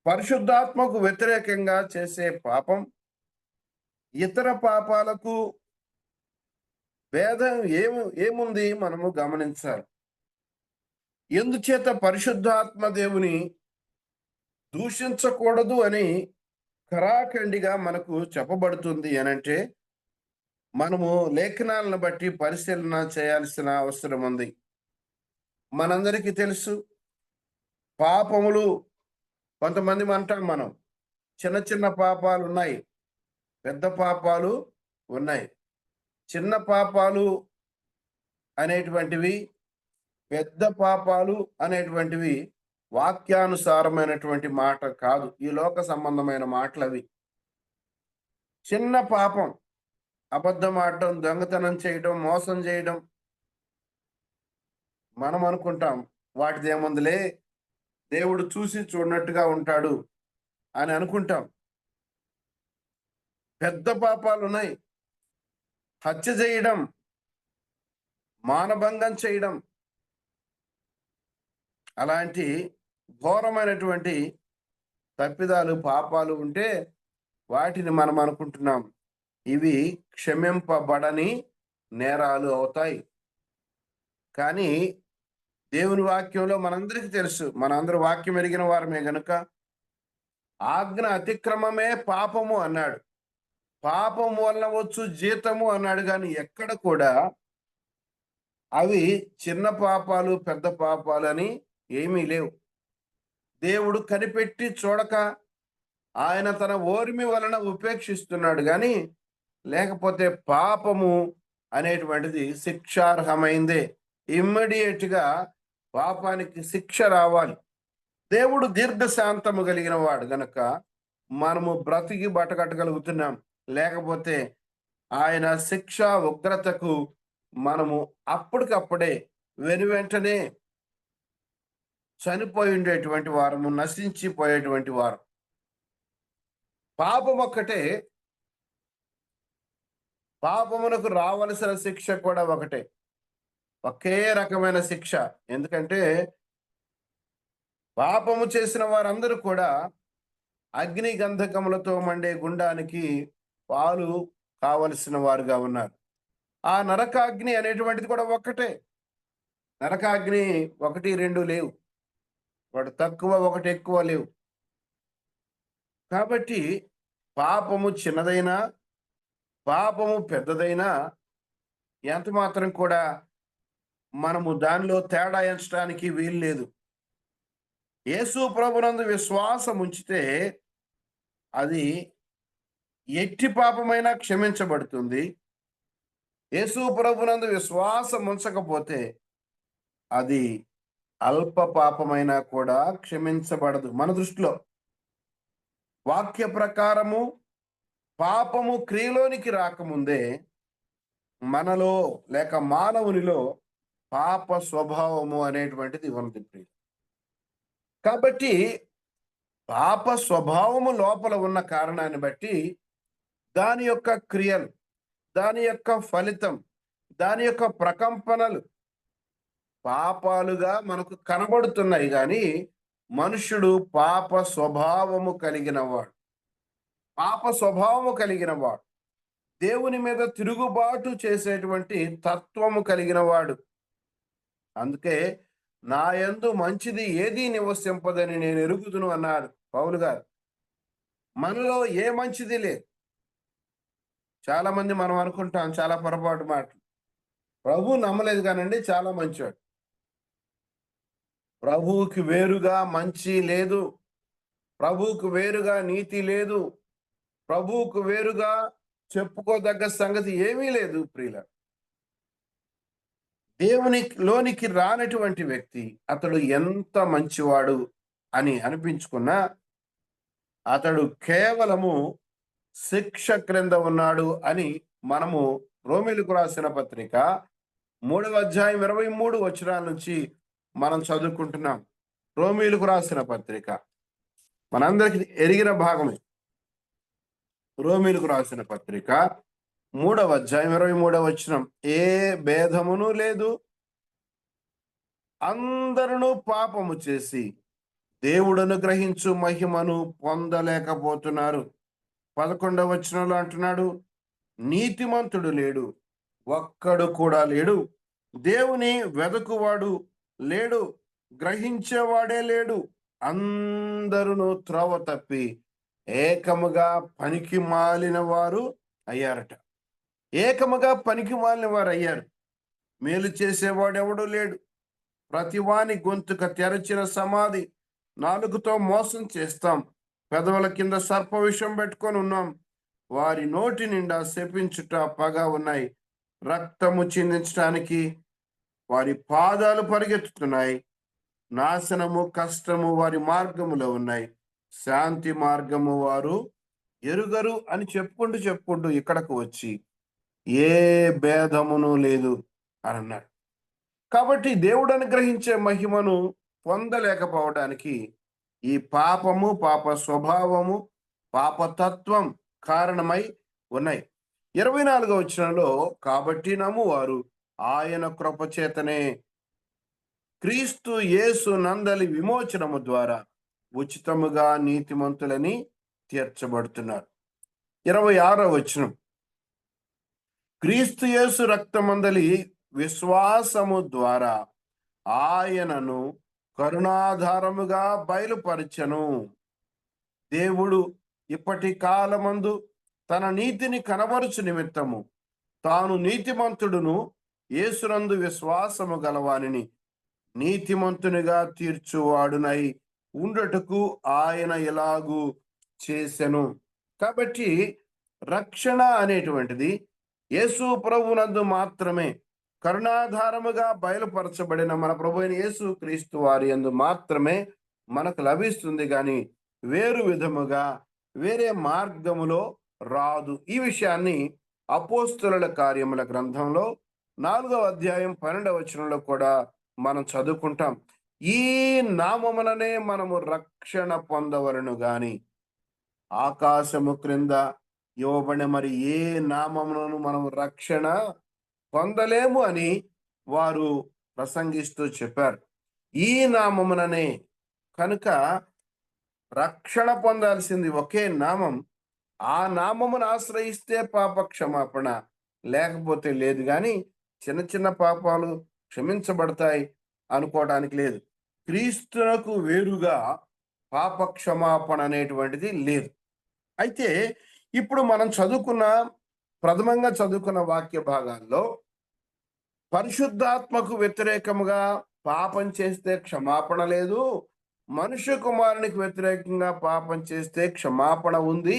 పరిశుద్ధాత్మకు వ్యతిరేకంగా చేసే పాపం ఇతర పాపాలకు భేదం ఏముంది మనము గమనించాలి. ఎందుచేత పరిశుద్ధాత్మ దేవుని దూషించకూడదు అని ఖరాఖండిగా మనకు చెప్పబడుతుంది అనంటే మనము లేఖనాలను బట్టి పరిశీలన చేయాల్సిన అవసరం ఉంది. మనందరికీ తెలుసు, పాపములు కొంతమంది అంటాం మనం, చిన్న చిన్న పాపాలు ఉన్నాయి, పెద్ద పాపాలు ఉన్నాయి. చిన్న పాపాలు అనేటువంటివి, పెద్ద పాపాలు అనేటువంటివి వాక్యానుసారమైనటువంటి మాట కాదు, ఈ లోక సంబంధమైన మాటలు అవి. చిన్న పాపం అబద్ధం ఆడటం, దొంగతనం చేయడం, మోసం చేయడం, మనం అనుకుంటాం వాటిదేముందిలే, దేవుడు చూసి చూడనట్టుగా ఉంటాడు అని అనుకుంటాం. పెద్ద పాపాలు ఉన్నాయి, హత్య చేయడం, మానభంగం చేయడం, అలాంటి ఘోరమైనటువంటి తప్పిదాలు పాపాలు ఉంటే వాటిని మనం అనుకుంటున్నాం ఇవి క్షమింపబడని నేరాలు అవుతాయి. కానీ దేవుని వాక్యంలో మనందరికీ తెలుసు, మనందరూ వాక్యం ఎరిగిన వారమే గనుక ఆజ్ఞ అతిక్రమమే పాపము అన్నాడు, పాపము వలన వచ్చు జీతము అన్నాడు. కానీ ఎక్కడ కూడా అవి చిన్న పాపాలు పెద్ద పాపాలు అని ఏమీ లేవు. దేవుడు కనిపెట్టి చూడక ఆయన తన ఓర్మి వలన ఉపేక్షిస్తున్నాడు. కానీ లేకపోతే పాపము అనేటువంటిది శిక్షార్హమైందే. ఇమ్మీడియట్ గా పాపానికి శిక్ష రావాలి. దేవుడు దీర్ఘశాంతము కలిగిన వాడు గనక మనము బ్రతికి బట్టకట్టగలుగుతున్నాం. లేకపోతే ఆయన శిక్ష ఉగ్రతకు మనము అప్పటికప్పుడే వెనువెంటనే చనిపోయి ఉండేటువంటి వారము, నశించిపోయేటువంటి వారు. పాపం ఒక్కటే, పాపమునకు రావలసిన శిక్ష కూడా ఒకటే, ఒకే రకమైన శిక్ష. ఎందుకంటే పాపము చేసిన వారందరూ కూడా అగ్ని గంధకములతో మండే గుండానికి పాలు కావలసిన వారుగా ఉన్నారు. ఆ నరకాగ్ని అనేటువంటిది కూడా ఒక్కటే. నరకాగ్ని 1, 2 లేవు, ఒకటి తక్కువ ఒకటి ఎక్కువ లేవు. కాబట్టి పాపము చిన్నదైనా పాపము పెద్దదైనా ఎంత మాత్రం కూడా మనము దానిలో తేడా ఎంచడానికి వీలు లేదు. యేసు ప్రభునందు విశ్వాసం ఉంచితే అది ఎట్టి పాపమైనా క్షమించబడుతుంది. యేసు ప్రభునందు విశ్వాసం ఉంచకపోతే అది అల్ప పాపమైనా కూడా క్షమించబడదు మన దృష్టిలో. వాక్య ప్రకారము పాపము క్రియలోనికి రాకముందే మనలో లేక మానవునిలో పాప స్వభావము అనేటువంటిది ఉంది. కాబట్టి పాప స్వభావము లోపల ఉన్న కారణాన్ని బట్టి దాని యొక్క క్రియలు, దాని యొక్క ఫలితం, దాని యొక్క ప్రకంపనలు పాపాలుగా మనకు కనబడుతున్నాయి. కానీ మనుష్యుడు పాప స్వభావము కలిగిన వాడు, పాప స్వభావము కలిగిన వాడు, దేవుని మీద తిరుగుబాటు చేసేటువంటి తత్వము కలిగిన వాడు. అందుకే నా యందు మంచిది ఏదీ నివసింపదని నేను ఎరుగుదును అన్నాడు పౌలు గారు. మనలో ఏ మంచిది లేదు. చాలా మంది మనం అనుకుంటాం చాలా పొరపాటు మాటలు. ప్రభు నమ్మలేదు కానండి, చాలా మంచివాడు. ప్రభువుకి వేరుగా మంచి లేదు, ప్రభువుకు వేరుగా నీతి లేదు, ప్రభువుకు వేరుగా చెప్పుకోదగ్గ సంగతి ఏమీ లేదు. ప్రియుల, దేవునిలోనికి రానటువంటి వ్యక్తి అతడు ఎంత మంచివాడు అని అనిపించుకున్నా అతడు కేవలము శిక్ష క్రింద ఉన్నాడు అని మనము రోమీయులకు రాసిన పత్రిక 3వ అధ్యాయం 23 వచనాల నుంచి మనం చదువుకుంటున్నాం. రోమీయులకు రాసిన పత్రిక మనందరికి ఎరిగిన భాగమే. రోమీలకు రాసిన పత్రిక 3వ అధ్యాయం 23వ వచనం, ఏ భేదమును లేదు, అందరూ పాపము చేసి దేవుడును గ్రహించు మహిమను పొందలేకపోతున్నారు. 11వ వచనంలో అంటున్నాడు, నీతిమంతుడు లేడు, ఒక్కడు కూడా లేడు, దేవుని వెదకువాడు లేడు, గ్రహించేవాడే లేడు, అందరూ త్రోవ తప్పి ఏకముగా పనికి మాలిన వారు అయ్యారట. ఏకముగా పనికి మాలిన వారు అయ్యారు. మేలు చేసేవాడు ఎవడు లేడు. ప్రతివాని గొంతుక తెరచిన సమాధి, నాలుగుతో మోసం చేస్తాం, పెదవుల కింద సర్ప విషం పెట్టుకొని ఉన్నాం, వారి నోటి నిండా శపించుట పగ ఉన్నాయి, రక్తము చిందించడానికి వారి పాదాలు పరిగెత్తుతున్నాయి, నాశనము కష్టము వారి మార్గములో ఉన్నాయి, శాంతి మార్గము వారు ఎరుగరు అని చెప్పుకుంటూ ఇక్కడకు వచ్చి ఏ భేదమును లేదు అని అన్నాడు. కాబట్టి దేవుడు అనుగ్రహించే మహిమను పొందలేకపోవడానికి ఈ పాపము, పాప స్వభావము, పాపతత్వం కారణమై ఉన్నాయి. 24వ వచనంలో, కాబట్టి నమ్మువారు ఆయన కృపచేతనే క్రీస్తు యేసు నందలి విమోచనము ద్వారా ఉచితముగా నీతిమంతులని తీర్చబడుతున్నారు. 26వ వచనం, క్రీస్తు యేసు రక్తమందలి విశ్వాసము ద్వారా ఆయనను కరుణాధారముగా బయలుపరచెను. దేవుడు ఇప్పటి కాలమందు తన నీతిని కనబరుచు నిమిత్తము తాను నీతిమంతుడును యేసునందు విశ్వాసము గలవానిని నీతిమంతునిగా తీర్చువాడునై ఉండటకు ఆయన ఎలాగూ చేసెను. కాబట్టి రక్షణ అనేటువంటిది యేసు ప్రభువునందు మాత్రమే, కరుణాధారముగా బయలుపరచబడిన మన ప్రభు అయిన యేసు క్రీస్తు వారి యందు మాత్రమే మనకు లభిస్తుంది, కానీ వేరు విధముగా వేరే మార్గములో రాదు. ఈ విషయాన్ని అపోస్తలుల కార్యముల గ్రంథంలో 4వ అధ్యాయం 12వ వచనంలో కూడా మనం చదువుకుంటాం. ఈ నామముననే మనము రక్షణ పొందవలను గాని ఆకాశము క్రింద ఇవ్వబడిన మరి ఏ నామములను మనము రక్షణ పొందలేము అని వారు ప్రసంగిస్తూ చెప్పారు. ఈ నామముననే, కనుక రక్షణ పొందాల్సింది ఒకే నామం. ఆ నామమును ఆశ్రయిస్తే పాప క్షమాపణ, లేకపోతే లేదు. కానీ చిన్న చిన్న పాపాలు క్షమించబడతాయి అనుకోవడానికి లేదు. క్రీస్తునకు వేరుగా పాప క్షమాపణ అనేటువంటిది లేదు. అయితే ఇప్పుడు మనం ప్రథమంగా చదువుకున్న వాక్య భాగాల్లో పరిశుద్ధాత్మకు వ్యతిరేకముగా పాపం చేస్తే క్షమాపణ లేదు, మనుష్య కుమారునికి వ్యతిరేకంగా పాపం చేస్తే క్షమాపణ ఉంది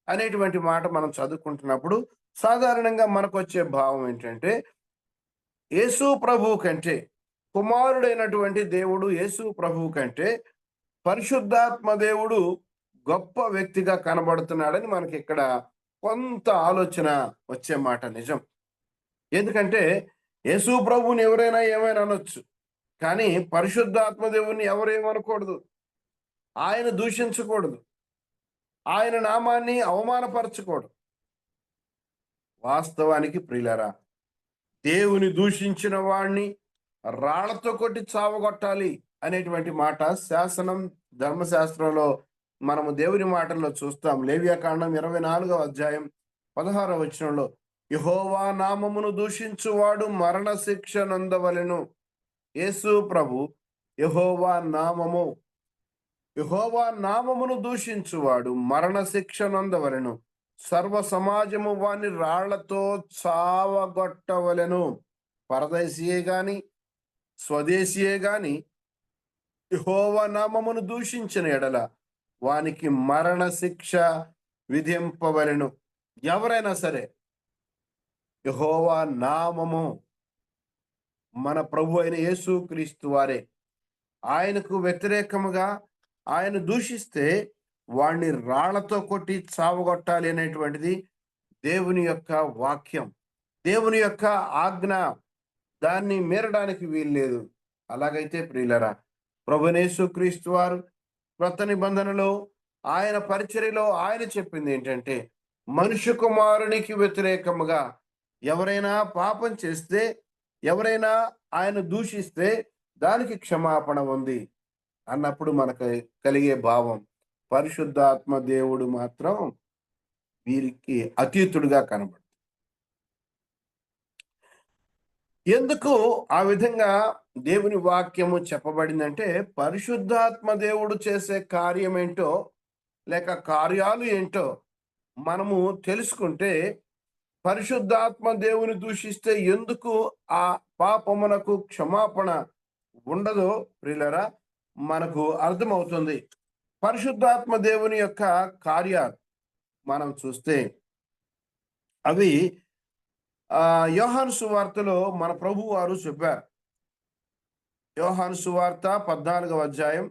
అనేటువంటి మాట మనం చదువుకుంటున్నప్పుడు సాధారణంగా మనకు వచ్చే భావం ఏంటంటే, యేసు ప్రభువు కంటే, కుమారుడైనటువంటి దేవుడు యేసు ప్రభువు కంటే పరిశుద్ధాత్మ దేవుడు గొప్ప వ్యక్తిగా కనబడుతున్నాడని మనకి ఇక్కడ కొంత ఆలోచన వచ్చే మాట నిజం. ఎందుకంటే యేసు ప్రభువుని ఎవరైనా ఏమైనా అనొచ్చు, కానీ పరిశుద్ధాత్మ దేవుని ఎవరేమనకూడదు, ఆయన దూషించకూడదు, ఆయన నామాన్ని అవమానపరచకూడదు. వాస్తవానికి ప్రియులారా, దేవుని దూషించిన వాణ్ణి రాళ్లతో కొట్టి చావగొట్టాలి అనేటువంటి మాట శాసనం, ధర్మశాస్త్రంలో మనము దేవుని మాటల్లో చూస్తాం. లేవియాకాండం 24వ అధ్యాయం 16వ వచనంలో, యెహోవా నామమును దూషించువాడు మరణ శిక్ష నొందవలెను. యేసు ప్రభు యెహోవా నామమును దూషించువాడు మరణ శిక్ష నొందవలెను, సర్వ సమాజము వాని రాళ్లతో చావగొట్టవలెను. పరదేశీయే గాని స్వదేశీయే గాని యెహోవా నామమును దూషించిన ఎడల వానికి మరణ శిక్ష విధింపవలెను. ఎవరైనా సరే యెహోవా నామము, మన ప్రభు అయిన యేసు క్రీస్తు వారే, ఆయనకు వ్యతిరేకముగా ఆయన దూషిస్తే వాణ్ణి రాళ్లతో కొట్టి చావగొట్టాలి అనేటువంటిది దేవుని యొక్క వాక్యం, దేవుని యొక్క ఆజ్ఞ. దాన్ని మీరడానికి వీల్లేదు. అలాగైతే ప్రియులరా, ప్రభువైన యేసు క్రీస్తు వారు క్రొత్త నిబంధనలో ఆయన పరిచర్యలో ఆయన చెప్పింది ఏంటంటే, మనుష్య కుమారునికి వ్యతిరేకముగా ఎవరైనా పాపం చేస్తే, ఎవరైనా ఆయన దూషిస్తే దానికి క్షమాపణ ఉంది అన్నప్పుడు మనకు కలిగే భావం, పరిశుద్ధాత్మ దేవుడు మాత్రం వీరికి అతీతుడుగా కనబడు. ఎందుకు ఆ విధంగా దేవుని వాక్యము చెప్పబడిందంటే, పరిశుద్ధాత్మ దేవుడు చేసే కార్యం ఏంటో లేక కార్యాలు ఏంటో మనము తెలుసుకుంటే, పరిశుద్ధాత్మ దేవుని దూషిస్తే ఎందుకు ఆ పాపమునకు క్షమాపణ ఉండదో ప్రియులరా మనకు అర్థమవుతుంది. పరిశుద్ధాత్మ దేవుని యొక్క కార్యాలు మనం చూస్తే అవి యోహాను సువార్తలో మన ప్రభు వారు చెప్పారు. యోహాను సువార్త 14వ అధ్యాయం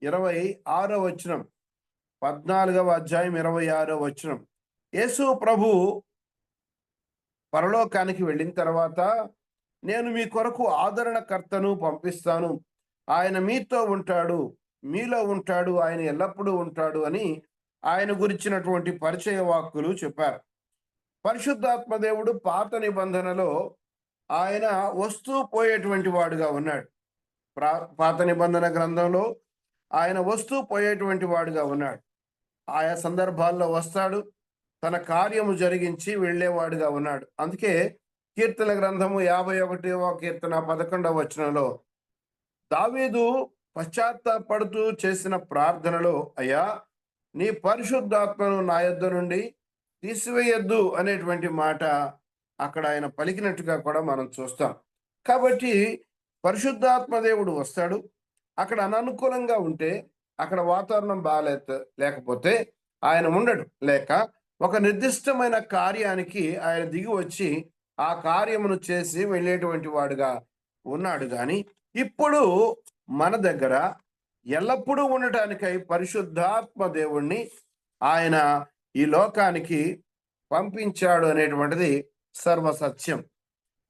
26వ వచనం, 14వ అధ్యాయం 26వ వచనం. యేసు ప్రభు పరలోకానికి వెళ్ళిన తర్వాత, నేను మీ కొరకు ఆదరణకర్తను పంపిస్తాను, ఆయన మీతో ఉంటాడు, మీలో ఉంటాడు, ఆయన ఎల్లప్పుడూ ఉంటాడు అని ఆయన గురించినటువంటి పరిచయ వాక్కులు చెప్పారు. పరిశుద్ధాత్మ దేవుడు పాత నిబంధనలో ఆయన వస్తూ పోయేటువంటి వాడుగా ఉన్నాడు. పాత నిబంధన గ్రంథంలో ఆయన వస్తూ పోయేటువంటి వాడుగా ఉన్నాడు. ఆయా సందర్భాల్లో వస్తాడు, తన కార్యము జరిగించి వెళ్ళేవాడుగా ఉన్నాడు. అందుకే కీర్తన గ్రంథము 51వ కీర్తన 11వ వచనంలో దావీదు పశ్చాత్తాపడుతూ చేసిన ప్రార్థనలో, అయ్యా నీ పరిశుద్ధాత్మను నా యొద్ద నుండి తీసివేయద్దు అనేటువంటి మాట అక్కడ ఆయన పలికినట్టుగా కూడా మనం చూస్తాం. కాబట్టి పరిశుద్ధాత్మ దేవుడు వస్తాడు. అక్కడ అననుకూలంగా ఉంటే, అక్కడ వాతావరణం లేకపోతే ఆయన ఉండడు, లేక ఒక నిర్దిష్టమైన కార్యానికి ఆయన దిగి వచ్చి ఆ కార్యమును చేసి వెళ్ళేటువంటి వాడుగా ఉన్నాడు. కానీ ఇప్పుడు మన దగ్గర ఎల్లప్పుడూ ఉండటానికై పరిశుద్ధాత్మ దేవుణ్ణి ఆయన ఈ లోకానికి పంపించాడు అనేటువంటిది సర్వసత్యం.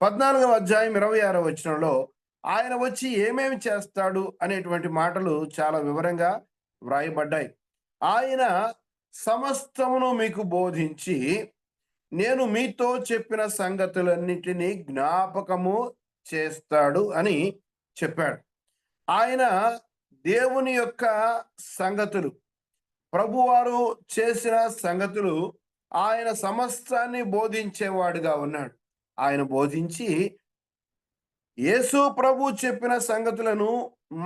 14వ అధ్యాయం 26వ వచనంలో ఆయన వచ్చి ఏమేమి చేస్తాడు అనేటువంటి మాటలు చాలా వివరంగా వ్రాయబడ్డాయి. ఆయన సమస్తమును మీకు బోధించి నేను మీతో చెప్పిన సంగతులన్నిటినీ జ్ఞాపకము చేస్తాడు అని చెప్పాడు. ఆయన దేవుని యొక్క సంగతులు, ప్రభువారు చేసిన సంగతులు, ఆయన సమస్తాన్ని బోధించేవాడుగా ఉన్నాడు. ఆయన బోధించి యేసు ప్రభు చెప్పిన సంగతులను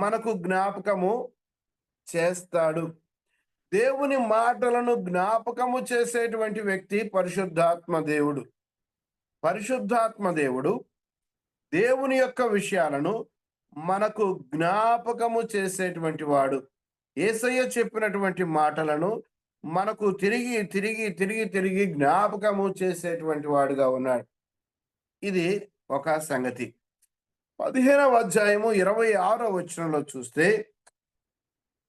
మనకు జ్ఞాపకము చేస్తాడు. దేవుని మాటలను జ్ఞాపకము చేసేటువంటి వ్యక్తి పరిశుద్ధాత్మ దేవుడు. పరిశుద్ధాత్మ దేవుడు దేవుని యొక్క విషయాలను మనకు జ్ఞాపకము చేసేటువంటి వాడు. యేసయ్య చెప్పినటువంటి మాటలను మనకు తిరిగి తిరిగి తిరిగి తిరిగి జ్ఞాపకము చేసేటువంటి వాడుగా ఉన్నాడు. ఇది ఒక సంగతి. 15వ అధ్యాయము 26వ వచనంలో చూస్తే,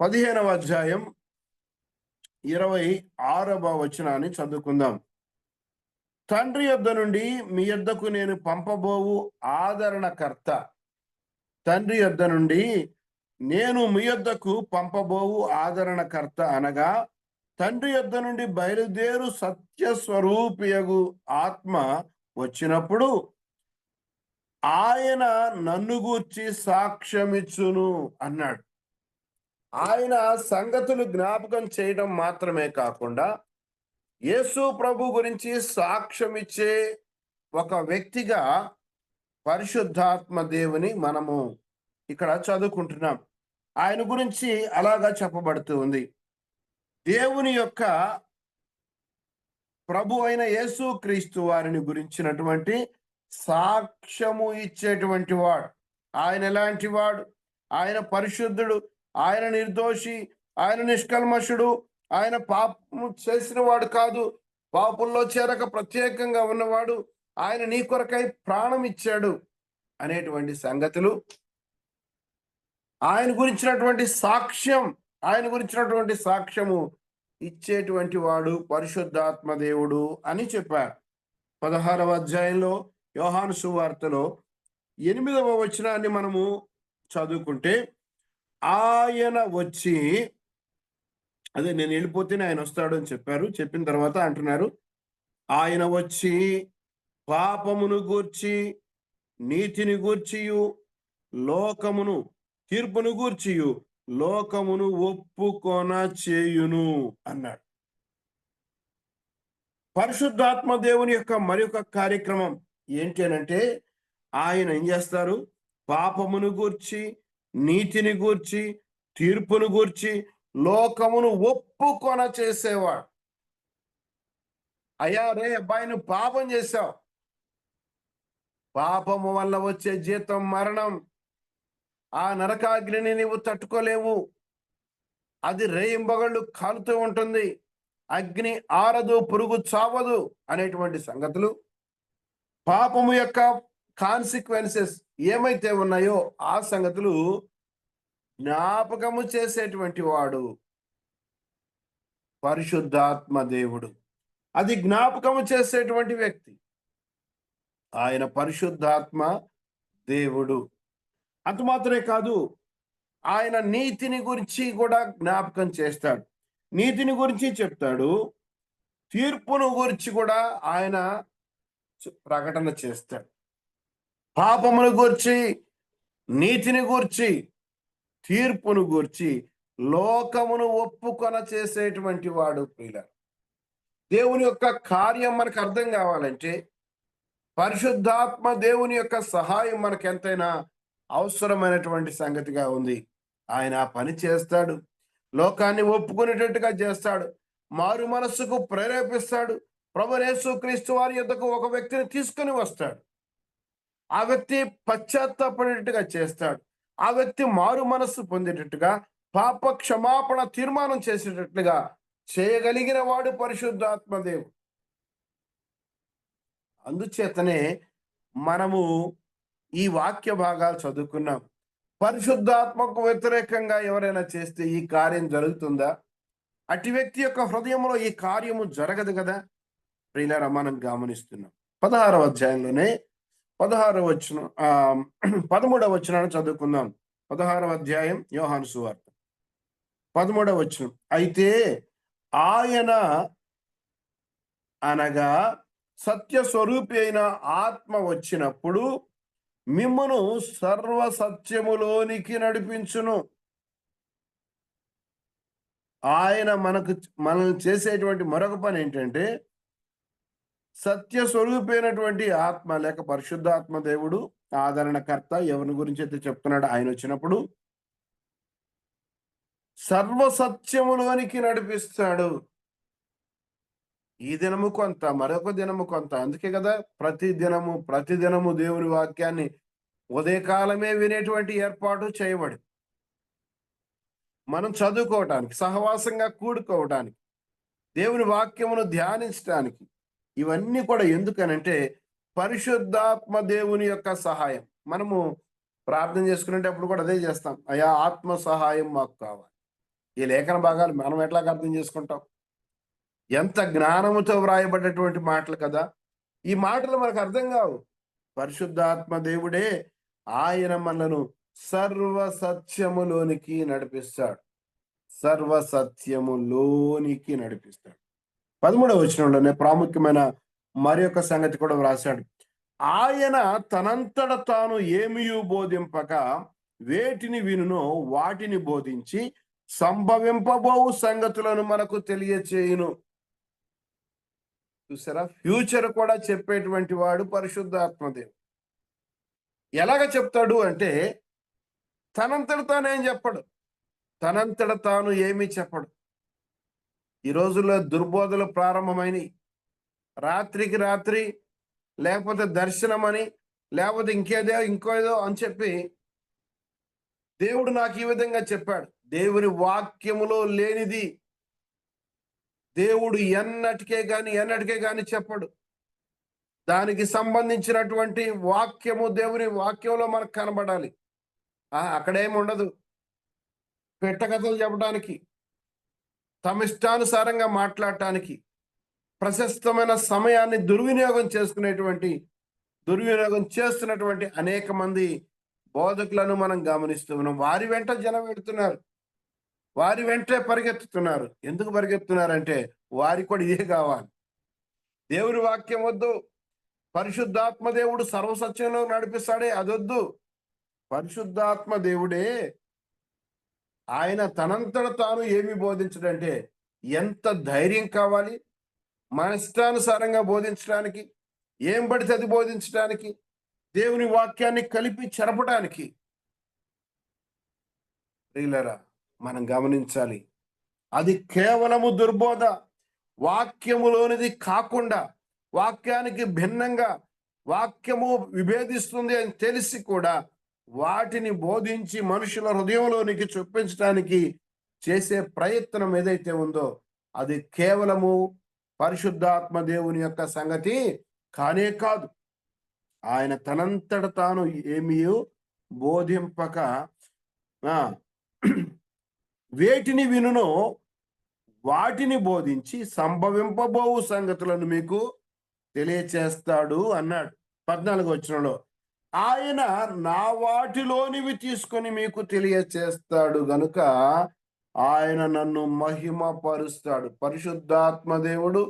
15వ అధ్యాయం 26వ వచనాన్ని చదువుకుందాం. తండ్రి యొద్ద నుండి మీ యొద్దకు నేను పంపబోవు ఆదరణకర్త, తండ్రి యొద్ద నుండి నేను మీ యొద్దకు పంపబోవు ఆదరణకర్త అనగా తండ్రి యొద్ద నుండి బయలుదేరు సత్య స్వరూపియగు ఆత్మ వచ్చినప్పుడు ఆయన నన్ను గూర్చి సాక్ష్యమిచ్చును అన్నాడు. ఆయన సంగతులు జ్ఞాపకం చేయడం మాత్రమే కాకుండా యేసు ప్రభు గురించి సాక్ష్యమిచ్చే ఒక వ్యక్తిగా పరిశుద్ధాత్మ దేవుని మనము ఇక్కడ చదువుకుంటున్నాం. ఆయన గురించి అలాగా చెప్పబడుతూ ఉంది. దేవుని యొక్క ప్రభు అయిన యేసు క్రీస్తు వారిని గురించినటువంటి సాక్ష్యము ఇచ్చేటువంటి వాడు. ఆయన ఎలాంటి వాడు? ఆయన పరిశుద్ధుడు, ఆయన నిర్దోషి, ఆయన నిష్కల్మషుడు, ఆయన పాపము చేసిన వాడు కాదు, పాపుల్లో చేరక ప్రత్యేకంగా ఉన్నవాడు, ఆయన నీ కొరకై ప్రాణం ఇచ్చాడు అనేటువంటి సంగతులు, ఆయన గురించినటువంటి సాక్ష్యము ఇచ్చేటువంటి వాడు పరిశుద్ధాత్మ దేవుడు అని చెప్పారు. 16వ అధ్యాయంలో యోహాను సువార్తలో 8వ వచనాన్ని మనము చదువుకుంటే, ఆయన వచ్చి అదే నేను వెళ్ళిపోతేనే ఆయన వస్తాడు అని చెప్పారు. చెప్పిన తర్వాత అంటున్నారు, ఆయన వచ్చి పాపమును గూర్చి, నీతిని గూర్చియు, లోకమును తీర్పును గూర్చియు, లోకమును ఒప్పుకొన చేయును అన్నాడు. పరిశుద్ధాత్మ దేవుని యొక్క మరొక కార్యక్రమం ఏంటి అనంటే, ఆయన ఏం చేస్తారు? పాపమును గూర్చి, నీతిని గూర్చి, తీర్పును గూర్చి, లోకమును ఒప్పుకొన చేసేవాడు. అయ్యా రే అబ్బాయి, నువ్వు పాపం చేశావు, పాపము వల్ల వచ్చే జీతం మరణం, ఆ నరకాగ్నిని నీవు తట్టుకోలేవు, అది రేయింబగళ్ళు కాలుతూ ఉంటుంది, అగ్ని ఆరదు, పురుగు చావదు అనేటువంటి సంగతులు, పాపము యొక్క కాన్సిక్వెన్సెస్ ఏమైతే ఉన్నాయో ఆ సంగతులు జ్ఞాపకము చేసేటువంటి వాడు పరిశుద్ధాత్మ దేవుడు. అది జ్ఞాపకము చేసేటువంటి వ్యక్తి ఆయన పరిశుద్ధాత్మ దేవుడు. అంత మాత్రమే కాదు, ఆయన నీతిని గురించి కూడా జ్ఞాపకం చేస్తాడు, నీతిని గురించి చెప్తాడు, తీర్పును గురించి కూడా ఆయన ప్రకటన చేస్తాడు. పాపమును గూర్చి, నీతిని గూర్చి, తీర్పును గూర్చి, లోకమును ఒప్పుకొన చేసేటువంటి వాడు. ప్రియులారా, దేవుని యొక్క కార్యం మనకు అర్థం కావాలంటే పరిశుద్ధాత్మ దేవుని యొక్క సహాయం మనకు ఎంతైనా అవసరమైనటువంటి సంగతిగా ఉంది. ఆయన ఆ పని చేస్తాడు, లోకాన్ని ఒప్పుకునేటట్టుగా చేస్తాడు, మారు మనస్సుకు ప్రేరేపిస్తాడు. ప్రభువు యేసుక్రీస్తు వారి యొద్దకు ఒక వ్యక్తిని తీసుకుని వస్తాడు, ఆ వ్యక్తి పశ్చాత్తాపడేటట్టుగా చేస్తాడు, ఆ వ్యక్తి మారు మనస్సు పొందేటట్టుగా, పాప క్షమాపణ తీర్మానం చేసేటట్లుగా చేయగలిగిన వాడు పరిశుద్ధాత్మ దేవుడు. అందుచేతనే మనము ఈ వాక్య భాగాలు చదువుకున్నాం. పరిశుద్ధాత్మకు వ్యతిరేకంగా ఎవరైనా చేస్తే ఈ కార్యం జరుగుతుందా? అటు వ్యక్తి యొక్క హృదయంలో ఈ కార్యము జరగదు కదా. ప్రియులారా, మనం గమనిస్తున్నాం 16వ అధ్యాయంలోనే 16వ వచనం 13వ వచనాన్ని చదువుకుందాం. 16వ అధ్యాయం యోహాను సువార్త 13వ వచనం. అయితే ఆయన అనగా సత్య స్వరూపి అయిన ఆత్మ వచ్చినప్పుడు మిమ్మును సర్వ సత్యములోనికి నడిపించును. ఆయన మనల్ని చేసేటువంటి మరొక పని ఏంటంటే, సత్య స్వరూపైనటువంటి ఆత్మ లేక పరిశుద్ధాత్మ దేవుడు ఆదరణకర్త, ఎవరి గురించి అయితే చెప్తున్నాడు ఆయన వచ్చినప్పుడు సర్వ సత్యములోనికి నడిపిస్తాడు. ఈ దినము కొంత, మరొక దినము కొంత. అందుకే కదా ప్రతిదినము దేవుని వాక్యాన్ని ఉదయకాలమే వినేటువంటి ఏర్పాటు చేయబడి, మనం చదువుకోవటానికి, సహవాసంగా కూడుకోవటానికి, దేవుని వాక్యమును ధ్యానించడానికి, ఇవన్నీ కూడా ఎందుకనంటే పరిశుద్ధాత్మ దేవుని యొక్క సహాయం. మనము ప్రార్థన చేసుకునేటప్పుడు కూడా అదే చేస్తాం, అయా ఆత్మ సహాయం మాకు కావాలి. ఈ లేఖన భాగాలు మనం ఎట్లా అర్థం చేసుకుంటాం? ఎంత జ్ఞానముతో వ్రాయబడ్డటువంటి మాటలు కదా. ఈ మాటలు మనకు అర్థం కావు. పరిశుద్ధాత్మ దేవుడే ఆయన మనను సర్వ సత్యములోనికి నడిపిస్తాడు, సర్వ సత్యములోనికి నడిపిస్తాడు. 13వ వచనంలోనే ప్రాముఖ్యమైన మరి యొక్క సంగతి కూడా వ్రాశాడు. ఆయన తనంతట తాను ఏమియు బోధింపక వేటిని వినునో వాటిని బోధించి సంభవింపబోవు సంగతులను మనకు తెలియచేయును. చూసారా, ఫ్యూచర్ కూడా చెప్పేటువంటి వాడు పరిశుద్ధాత్మదేవుడు. ఎలాగ చెప్తాడు అంటే, తనంతట తాను ఏం చెప్పడు, తనంతట తాను ఏమీ చెప్పడు. ఈ రోజుల్లో దుర్బోధలు ప్రారంభమైనవి. రాత్రికి రాత్రి, లేకపోతే దర్శనం అని, లేకపోతే ఇంకోదో అని చెప్పి దేవుడు నాకు ఈ విధంగా చెప్పాడు. దేవుని వాక్యములో లేనిది దేవుడు ఎన్నటికే గాని చెప్పడు. దానికి సంబంధించినటువంటి వాక్యము దేవుని వాక్యంలో మనకు కనబడాలి. అక్కడేమి ఉండదు. పెట్టకథలు చెప్పడానికి, తమ ఇష్టానుసారంగా మాట్లాడటానికి, ప్రశస్తమైన సమయాన్ని దుర్వినియోగం చేస్తున్నటువంటి అనేక మంది బోధకులను మనం గమనిస్తున్నాం. వారి వెంట జనం వెళుతున్నారు. వారి వెంటే పరిగెత్తుతున్నారు. ఎందుకు పరిగెత్తున్నారంటే వారికి కూడా ఇదే కావాలి. దేవుని వాక్యం వద్దు, పరిశుద్ధాత్మ దేవుడు సర్వసత్యంలో నడిపిస్తాడే అదొద్దు. పరిశుద్ధాత్మ దేవుడే ఆయన తనంతట తాను ఏమి బోధించడంటే ఎంత ధైర్యం కావాలి మన ఇష్టానుసారంగా బోధించడానికి, ఏం పడితే అది బోధించడానికి, దేవుని వాక్యాన్ని కలిపి చెరపడానికి. ప్రియులారా, మనం గమనించాలి, అది కేవలము దుర్బోధ, వాక్యములోనిది కాకుండా, వాక్యానికి భిన్నంగా వాక్యము విభేదిస్తుంది అని తెలిసి కూడా వాటిని బోధించి మనుషుల హృదయంలోనికి చొప్పించడానికి చేసే ప్రయత్నం ఏదైతే ఉందో అది కేవలము పరిశుద్ధాత్మ దేవుని యొక్క సంగతి కానే కాదు. ఆయన తనంతట తాను ఏమీ బోధింపక వేటిని వినునో వాటిని బోధించి సంభవింపబోవు సంగతులను మీకు తెలియచేస్తాడు అన్నాడు 14వ వచనంలో. ఆయన నా వాటిలోనివి తీసుకొని మీకు తెలియచేస్తాడు గనుక ఆయన నన్ను మహిమపరుస్తాడు. పరిశుద్ధాత్మ దేవుడు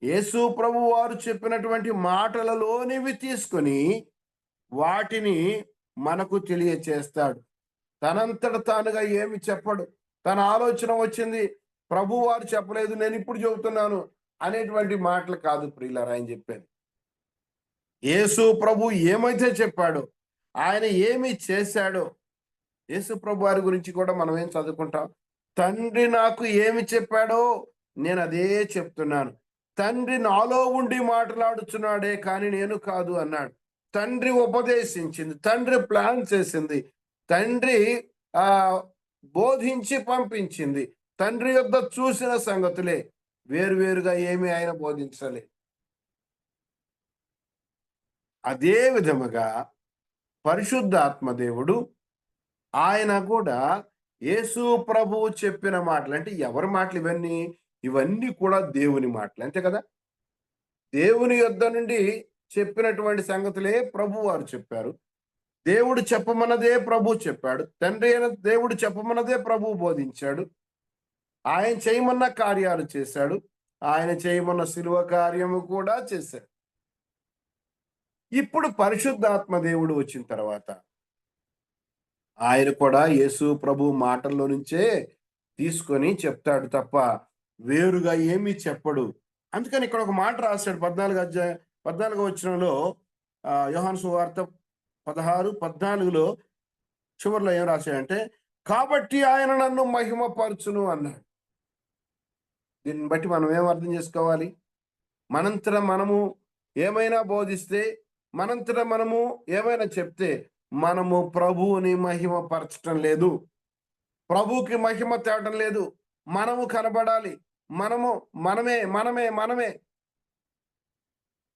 యేసు ప్రభు వారు చెప్పినటువంటి మాటలలోనివి తీసుకొని వాటిని మనకు తెలియచేస్తాడు. తనంతట తానుగా ఏమి చెప్పడు. తన ఆలోచన వచ్చింది, ప్రభు వారు చెప్పలేదు, నేను ఇప్పుడు చెబుతున్నాను అనేటువంటి మాటలు కాదు ప్రియులారా ఆయన చెప్పేది. యేసు ప్రభు ఏమైతే చెప్పాడో, ఆయన ఏమి చేశాడో, యేసు ప్రభు వారి గురించి కూడా మనం ఏం చదువుకుంటాం, తండ్రి నాకు ఏమి చెప్పాడో నేను అదే చెప్తున్నాను. తండ్రి నాలో ఉండి మాట్లాడుచున్నాడే కానీ నేను కాదు అన్నాడు. తండ్రి ఉపదేశించింది, తండ్రి ప్లాన్ చేసింది, తండ్రి బోధించి పంపించింది, తండ్రి యొద్ద చూసిన సంగతులే, వేరువేరుగా ఏమి ఆయన బోధించలే. అదే విధముగా పరిశుద్ధాత్మ దేవుడు ఆయన కూడా యేసు ప్రభువు చెప్పిన మాటలు, అంటే ఎవరి మాటలు ఇవన్నీ కూడా దేవుని మాటలు, అంతే కదా. దేవుని యొద్ద నుండి చెప్పినటువంటి సంగతులే ప్రభు వారు చెప్పారు. దేవుడు చెప్పమన్నదే ప్రభు చెప్పాడు. తండ్రి అయిన దేవుడు చెప్పమన్నదే ప్రభు బోధించాడు. ఆయన చేయమన్న కార్యాలు చేశాడు. ఆయన చేయమన్న శిలువ కార్యము కూడా చేశాడు. ఇప్పుడు పరిశుద్ధాత్మ దేవుడు వచ్చిన తర్వాత ఆయన కూడా యేసు ప్రభు మాటల్లో నుంచే తీసుకొని చెప్తాడు తప్ప వేరుగా ఏమీ చెప్పడు. అందుకని ఇక్కడ ఒక మాట రాశాడు 14వ వచనంలో, యోహాను సువార్త 16:14లో చివరిలో ఏం రాశాడంటే, కాబట్టి ఆయన నన్ను మహిమపరచును అన్నాడు. దీన్ని బట్టి మనం ఏం అర్థం చేసుకోవాలి? మనంతట మనము ఏమైనా బోధిస్తే, మనంతట మనము ఏమైనా చెప్తే మనము ప్రభువుని మహిమపరచటం లేదు, ప్రభువుకి మహిమ తేవటం లేదు. మనము కనబడాలి, మనమే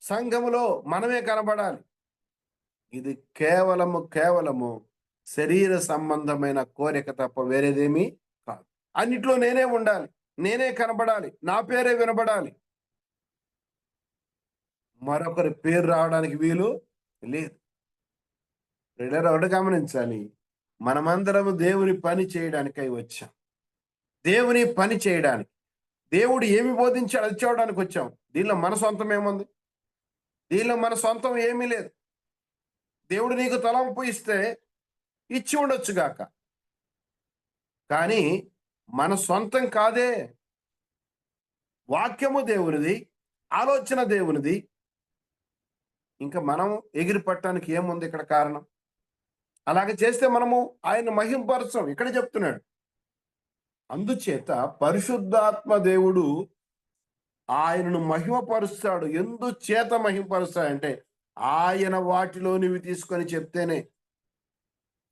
సంఘములో మనమే కనబడాలి. ఇది కేవలము శరీర సంబంధమైన కోరిక తప్ప వేరేదేమీ కాదు. అన్నిట్లో నేనే ఉండాలి, నేనే కనబడాలి, నా పేరే వినబడాలి, మరొకరి పేరు రావడానికి వీలు లేదు. ఒకటి గమనించాలి, మనమందరము దేవుని పని చేయడానికై వచ్చాం. దేవుని పని చేయడానికి, దేవుడు ఏమి బోధించాడు అది చేయడానికి వచ్చాం. దీనిలో మన సొంతం ఏముంది? దీనిలో మన సొంతం ఏమీ లేదు. దేవుడు నీకు తలంపు ఇస్తే ఇచ్చి ఉండొచ్చు గాక, కానీ మన సొంతం కాదే. వాక్యము దేవునిది, ఆలోచన దేవునిది. ఇంకా మనం ఎగిరి పట్టడానికి ఏముంది ఇక్కడ కారణం? అలాగే చేస్తే మనము ఆయన మహింపరచం ఇక్కడ చెప్తున్నాడు. అందుచేత పరిశుద్ధాత్మ దేవుడు ఆయనను మహిమపరుస్తాడు. ఎందుచేత మహిమపరుస్తాడంటే ఆయన వాటిలోనివి తీసుకొని చెప్తేనే.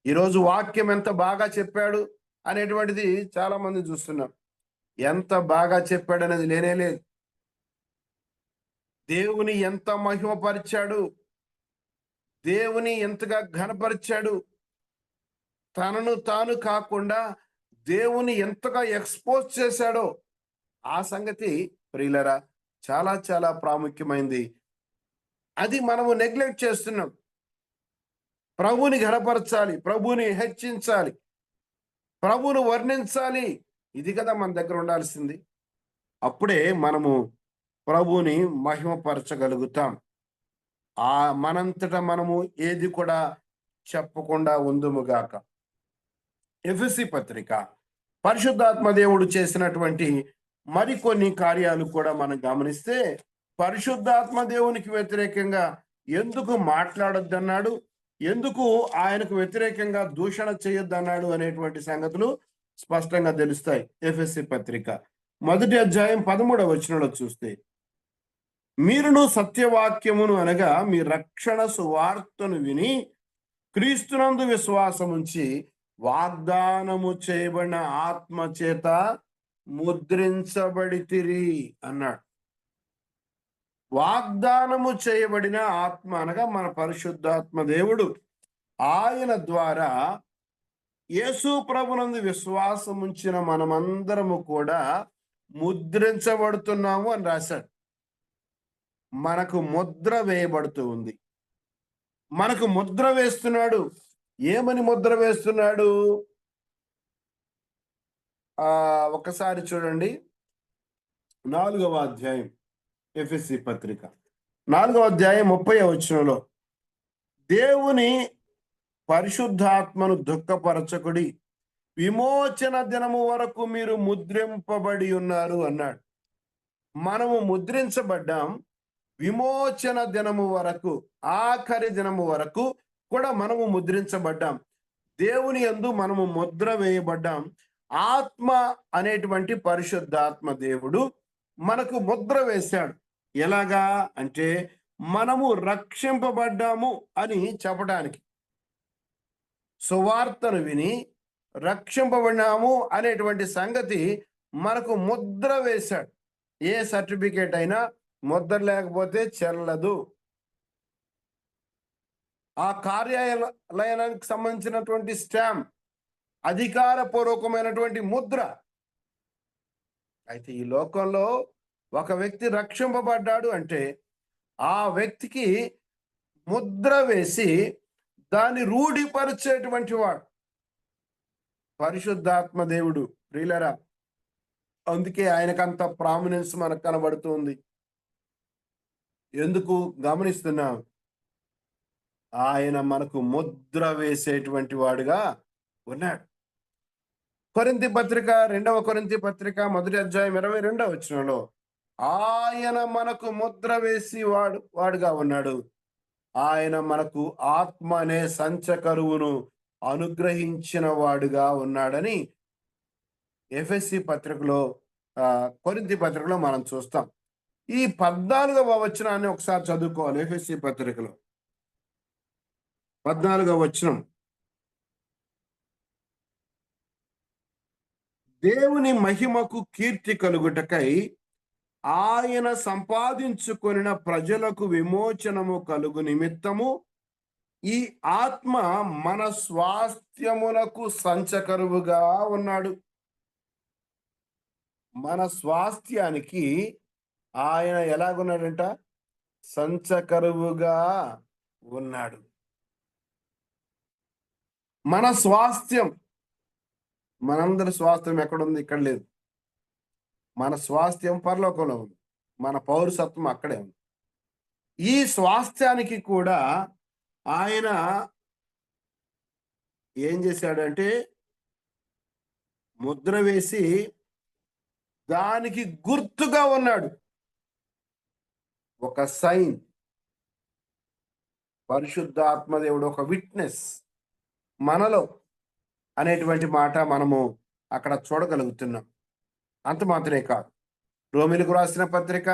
ఈరోజు వాక్యం ఎంత బాగా చెప్పాడు అనేటువంటిది చాలా మంది చూస్తున్నాం. ఎంత బాగా చెప్పాడు అనేది లేనే లేదు. దేవుని ఎంత మహిమపరిచాడు, దేవుని ఎంతగా ఘనపరిచాడు, తనను తాను కాకుండా దేవుని ఎంతగా ఎక్స్పోజ్ చేశాడో ఆ సంగతి ప్రియులరా చాలా చాలా ప్రాముఖ్యమైంది. అది మనము నెగ్లెక్ట్ చేస్తున్నాం. ప్రభుని ఘనపరచాలి, ప్రభుని హెచ్చించాలి, ప్రభువును వర్ణించాలి. ఇది కదా మన దగ్గర ఉండాల్సింది. అప్పుడే మనము ప్రభువుని మహిమపరచగలుగుతాం. మనంతటా మనము ఏది కూడా చెప్పకుండా ఉందుముగాక. ఎఫెసీ పత్రిక పరిశుద్ధాత్మ దేవుడు చేసినటువంటి మరికొన్ని కార్యాలు కూడా మనం గమనిస్తే, పరిశుద్ధాత్మ దేవునికి వ్యతిరేకంగా ఎందుకు మాట్లాడొద్దన్నాడు, ఎందుకు ఆయనకు వ్యతిరేకంగా దూషణ చేయొద్దన్నాడు అనేటువంటి సంగతులు స్పష్టంగా తెలుస్తాయి. ఎఫెసీ పత్రిక 1వ అధ్యాయం 13వ వచనంలో చూస్తే, మీరును సత్యవాక్యమును అనగా మీ రక్షణ సువార్తను విని క్రీస్తునందు విశ్వాసముంచి వాగ్దానము చేయబడిన ఆత్మ చేత ముద్రించబడితిరి అన్నాడు. వాగ్దానము చేయబడిన ఆత్మ అనగా మన పరిశుద్ధాత్మ దేవుడు. ఆయన ద్వారా యేసు ప్రభునందు విశ్వాసం ఉంచిన మనమందరము కూడా ముద్రించబడుతున్నాము అని రాశాడు. మనకు ముద్ర వేయబడుతూ ఉంది. మనకు ముద్ర వేస్తున్నాడు. ఏమని ముద్ర వేస్తున్నాడు? ఒకసారి చూడండి, 4వ అధ్యాయం ఎఫెసీ పత్రిక 4వ అధ్యాయం 30వ వచనంలో, దేవుని పరిశుద్ధాత్మను దుఃఖపరచకుడి, విమోచన దినము వరకు మీరు ముద్రింపబడి ఉన్నారు అన్నాడు. మనము ముద్రించబడ్డాం. విమోచన దినము వరకు, ఆఖరి దినము వరకు కూడా మనము ముద్రించబడ్డాం. దేవుని యందు మనము ముద్ర వేయబడ్డాం. ఆత్మ అనేటువంటి పరిశుద్ధాత్మ దేవుడు మనకు ముద్ర వేశాడు. ఎలాగా అంటే, మనము రక్షింపబడ్డాము అని చెప్పడానికి. సువార్తను విని రక్షింపబడినాము అనేటువంటి సంగతి మనకు ముద్ర వేశాడు. ఏ సర్టిఫికేట్ అయినా ముద్ర లేకపోతే చెల్లదు. ఆ కార్యాలయానికి సంబంధించినటువంటి స్టాంప్ అధికారపూర్వకమైనటువంటి ముద్ర. అయితే ఈ లోకంలో ఒక వ్యక్తి రక్షింపబడ్డాడు అంటే ఆ వ్యక్తికి ముద్ర వేసి దాన్ని రూఢిపరిచేటువంటి వాడు పరిశుద్ధాత్మ దేవుడు. ప్రియులరా, అందుకే ఆయనకంత ప్రామినెన్స్ మనకు కనబడుతుంది. ఎందుకు గమనిస్తున్నాం? ఆయన మనకు ముద్ర వేసేటువంటి వాడుగా ఉన్నాడు. కొరింథీ పత్రిక 2వ కొరింథీ పత్రిక 1వ అధ్యాయం 22వ వచనంలో, ఆయన మనకు ముద్ర వేసి వాడుగా ఉన్నాడు. ఆయన మనకు ఆత్మ అనే సంచకరువును అనుగ్రహించిన వాడుగా ఉన్నాడని ఎఫెసీ పత్రికలో, కొరింథీ పత్రికలో మనం చూస్తాం. ఈ 14వ వచనాన్ని ఒకసారి చదువుకోవాలి. ఎఫెసీ పత్రికలో 14వ వచనం, దేవుని మహిమకు కీర్తి కలుగుటకై ఆయన సంపాదించుకొనిన ప్రజలకు విమోచనము కలుగు నిమిత్తము ఈ ఆత్మ మన స్వాస్థ్యమునకు సంచకరువుగా ఉన్నాడు. మన స్వాస్థ్యానికి ఆయన ఎలాగున్నాడంట? సంచకరువుగా ఉన్నాడు. మన స్వాస్థ్యం, మనందరి స్వాస్థ్యం ఎక్కడుంది? ఇక్కడ లేదు. మన స్వాస్థ్యం పరలోకంలో ఉంది. మన పౌరసత్వం అక్కడే ఉంది. ఈ స్వాస్థ్యానికి కూడా ఆయన ఏం చేశాడంటే ముద్ర వేసి దానికి గుర్తుగా ఉన్నాడు. ఒక సైన్. పరిశుద్ధాత్మదేవుడు ఒక విట్నెస్ మనలో అనేటువంటి మాట మనము అక్కడ చూడగలుగుతున్నాం. అంత మాత్రమే కాదు, రోమీలకు రాసిన పత్రిక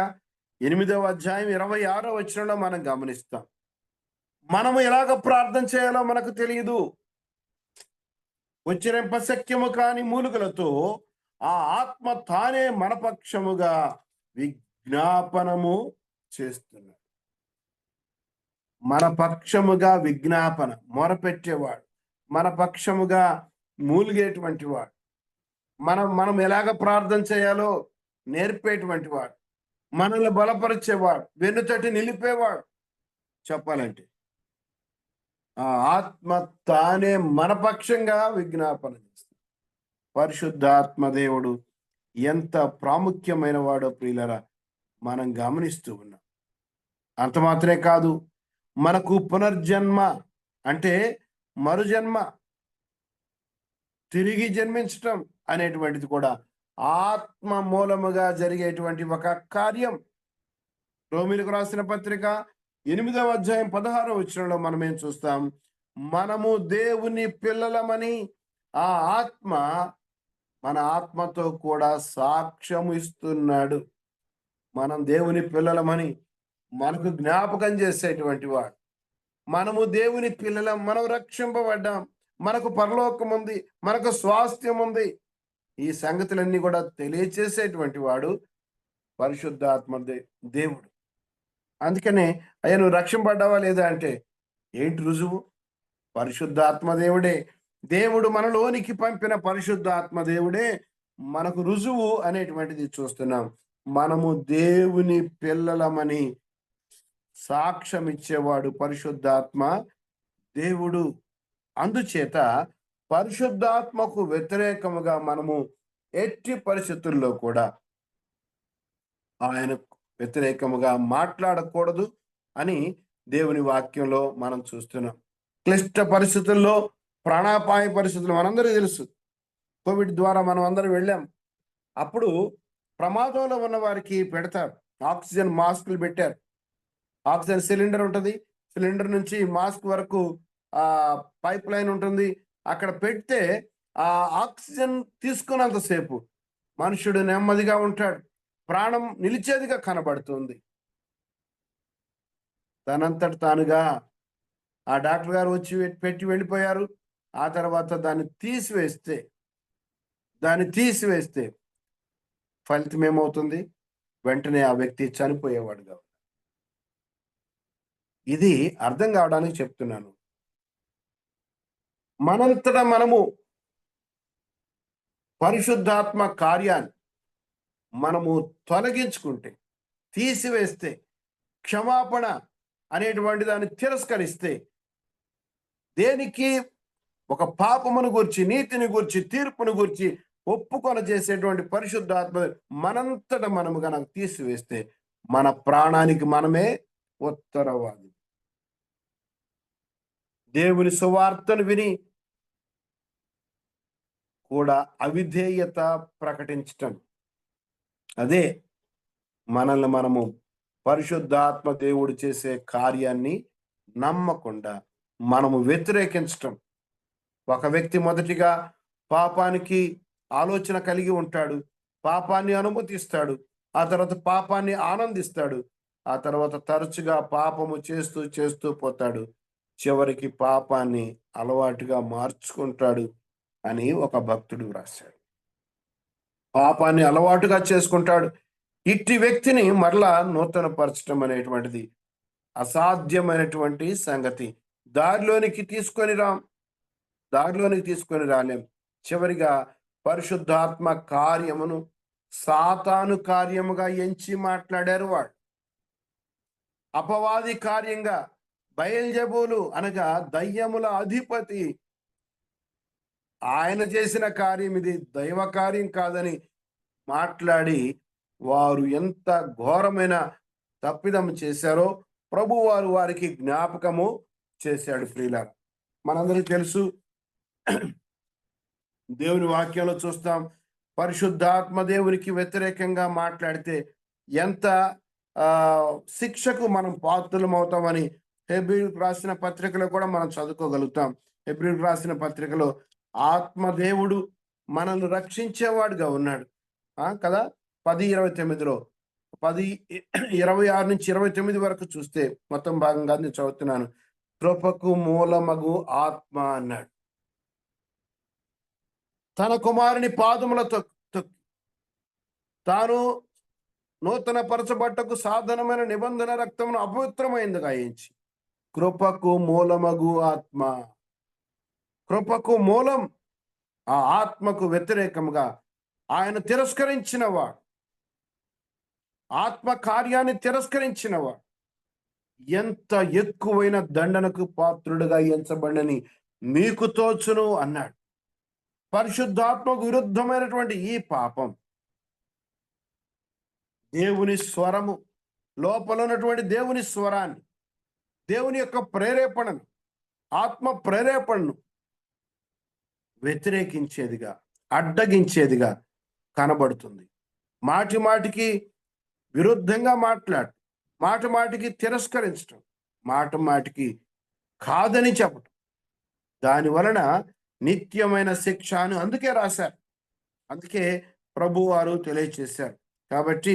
8వ అధ్యాయం 26వ వచనంలో మనం గమనిస్తాం. మనము ఎలాగ ప్రార్థన చేయాలో మనకు తెలియదు. ఉచ్చరింపశక్యము కాని మూలుకలతో ఆ ఆత్మ తానే మన పక్షముగా విజ్ఞాపనము చేస్తున్నాడు. మన పక్షముగా విజ్ఞాపన, మొరపెట్టేవాడు, మన పక్షముగా మూలిగేటువంటి వాడు, మనం ఎలాగ ప్రార్థన చేయాలో నేర్పేటువంటి వాడు, మనల్ని బలపరిచేవాడు, వెన్నుతట్టి నిలిపేవాడు. చెప్పాలంటే ఆ ఆత్మ తానే మన పక్షంగా విజ్ఞాపన చేస్తుంది. పరిశుద్ధాత్మ దేవుడు ఎంత ప్రాముఖ్యమైన వాడో ప్రియులరా మనం గమనిస్తూ ఉన్నాం. అంత మాత్రమే కాదు, మనకు పునర్జన్మ అంటే మరుజన్మ, తిరిగి జన్మించటం అనేటువంటిది కూడా ఆత్మ మూలముగా జరిగేటువంటి ఒక కార్యం. రోమీలకు రాసిన పత్రిక 8వ అధ్యాయం 16వ వచనంలో మనం ఏం చూస్తాం? మనము దేవుని పిల్లలమని ఆ ఆత్మ మన ఆత్మతో కూడా సాక్ష్యం ఇస్తున్నాడు. మనం దేవుని పిల్లలమని మనకు జ్ఞాపకం చేసేటువంటి వాడు. మనము దేవుని పిల్లలం, మనం రక్షింపబడ్డాం, మనకు పరలోకం ఉంది, మనకు స్వాస్థ్యం ఉంది. ఈ సంగతులన్నీ కూడా తెలియచేసేటువంటి వాడు పరిశుద్ధాత్మ దేవుడు. అందుకనే అయ్యా నువ్వు రక్షింపడ్డావా లేదా అంటే ఏంటి రుజువు? పరిశుద్ధాత్మ దేవుడే. దేవుడు మనలోనికి పంపిన పరిశుద్ధాత్మ దేవుడే మనకు రుజువు అనేటువంటిది చూస్తున్నాం. మనము దేవుని పిల్లలమని సాక్ష్యం ఇచ్చేవాడు పరిశుద్ధాత్మ దేవుడు. అందుచేత పరిశుద్ధాత్మకు వ్యతిరేకముగా మనము ఎట్టి పరిస్థితుల్లో కూడా ఆయనకు వ్యతిరేకముగా మాట్లాడకూడదు అని దేవుని వాక్యంలో మనం చూస్తున్నాం. క్లిష్ట పరిస్థితుల్లో, ప్రాణాపాయ పరిస్థితులు మనందరికీ తెలుసు. కోవిడ్ ద్వారా మనం అందరం వెళ్ళాం. అప్పుడు ప్రమాదంలో ఉన్న వారికి పెడతారు, ఆక్సిజన్ మాస్కులు పెట్టారు. ఆక్సిజన్ సిలిండర్ ఉంటుంది, సిలిండర్ నుంచి మాస్క్ వరకు పైప్ లైన్ ఉంటుంది. అక్కడ పెడితే ఆ ఆక్సిజన్ తీసుకున్నంతసేపు మనుషుడు నెమ్మదిగా ఉంటాడు, ప్రాణం నిలిచేదిగా కనబడుతుంది. తనంతట తానుగా ఆ డాక్టర్ గారు వచ్చి పెట్టి వెళ్ళిపోయారు. ఆ తర్వాత దాన్ని తీసివేస్తే ఫలితం ఏమవుతుంది? వెంటనే ఆ వ్యక్తి చనిపోయేవాడుగా. ఇది అర్థం కావడానికి చెప్తున్నాను. మనంతటా మనము పరిశుద్ధాత్మ కార్యాన్ని మనము తొలగించుకుంటే, తీసివేస్తే, క్షమాపణ అనేటువంటి దాన్ని తిరస్కరిస్తే, దేనికి ఒక పాపమును గురించి, నీతిని గురించి, తీర్పును గురించి ఒప్పుకొన చేసేటువంటి పరిశుద్ధాత్మ మనంతట మనము కనుక తీసివేస్తే మన ప్రాణానికి మనమే ఉత్తరవాది. దేవుని సువార్తను విని కూడా అవిధేయత ప్రకటించటం, అదే మనల్ని మనము పరిశుద్ధాత్మ దేవుడు చేసే కార్యాన్ని నమ్మకుండా మనము వ్యతిరేకించటం. ఒక వ్యక్తి మొదటిగా పాపానికి ఆలోచన కలిగి ఉంటాడు, పాపాన్ని అనుమతిస్తాడు, ఆ తర్వాత పాపాన్ని ఆనందిస్తాడు, ఆ తర్వాత తరచుగా పాపము చేస్తూ పోతాడు, చివరికి పాపాన్ని అలవాటుగా మార్చుకుంటాడు అని ఒక భక్తుడు వ్రాశాడు. పాపాన్ని అలవాటుగా చేసుకుంటాడు. ఇట్టి వ్యక్తిని మరలా నూతన పరచడం అనేటువంటిది అసాధ్యమైనటువంటి సంగతి. దారిలోనికి తీసుకొని రాలేం. చివరిగా పరిశుద్ధాత్మ కార్యమును సాతాను కార్యముగా ఎంచి మాట్లాడారు వాడు. అపవాది కార్యంగా, బయల్జెబూలు అనగా దయ్యముల అధిపతి ఆయన చేసిన కార్యం ఇది, దైవ కార్యం కాదని మాట్లాడి వారు ఎంత ఘోరమైన తప్పిదం చేశారో ప్రభు వారు వారికి జ్ఞాపకము చేశాడు. ప్రియులారా, మనందరికీ తెలుసు, దేవుని వాక్యంలో చూస్తాం, పరిశుద్ధాత్మ దేవునికి వ్యతిరేకంగా మాట్లాడితే ఎంత శిక్షకు మనం పాత్రలం అవుతామని హెబ్రీయులకు రాసిన పత్రికలో కూడా మనం చదువుకోగలుగుతాం. హెబ్రీయులకు రాసిన పత్రికలో ఆత్మదేవుడు మనల్ని రక్షించేవాడుగా ఉన్నాడు కదా. 10:29 10:26 నుంచి 29 వరకు చూస్తే మొత్తం భాగంగా నేను చదువుతున్నాను. కృపకు మూలమగు ఆత్మ అన్నాడు. తన కుమారుని పాదములతో తాను నూతన పరచబట్టకు సాధనమైన నిబంధన రక్తమును అపవిత్రమైందిగా ఎంచి కృపకు మూలమగు ఆత్మ, కృపకు మూలం ఆ ఆత్మకు వ్యతిరేకముగా ఆయన తిరస్కరించినవాడు, ఆత్మ కార్యాన్ని తిరస్కరించినవాడు ఎంత ఎక్కువైన దండనకు పాత్రుడుగా ఎంచబడని మీకు తోచును అన్నాడు. పరిశుద్ధాత్మకు విరుద్ధమైనటువంటి ఈ పాపం దేవుని స్వరము, లోపల ఉన్నటువంటి దేవుని స్వరాన్ని, దేవుని యొక్క ప్రేరేపణను, ఆత్మ ప్రేరేపణను వ్యతిరేకించేదిగా, అడ్డగించేదిగా కనబడుతుంది. మాటి మాటికి విరుద్ధంగా మాట్లాడు, మాటి మాటికి తిరస్కరించడం, మాటి మాటికి కాదని చెప్పటం, దాని వలన నిత్యమైన శిక్ష అని అందుకే రాశారు. అందుకే ప్రభువారు తెలియచేశారు. కాబట్టి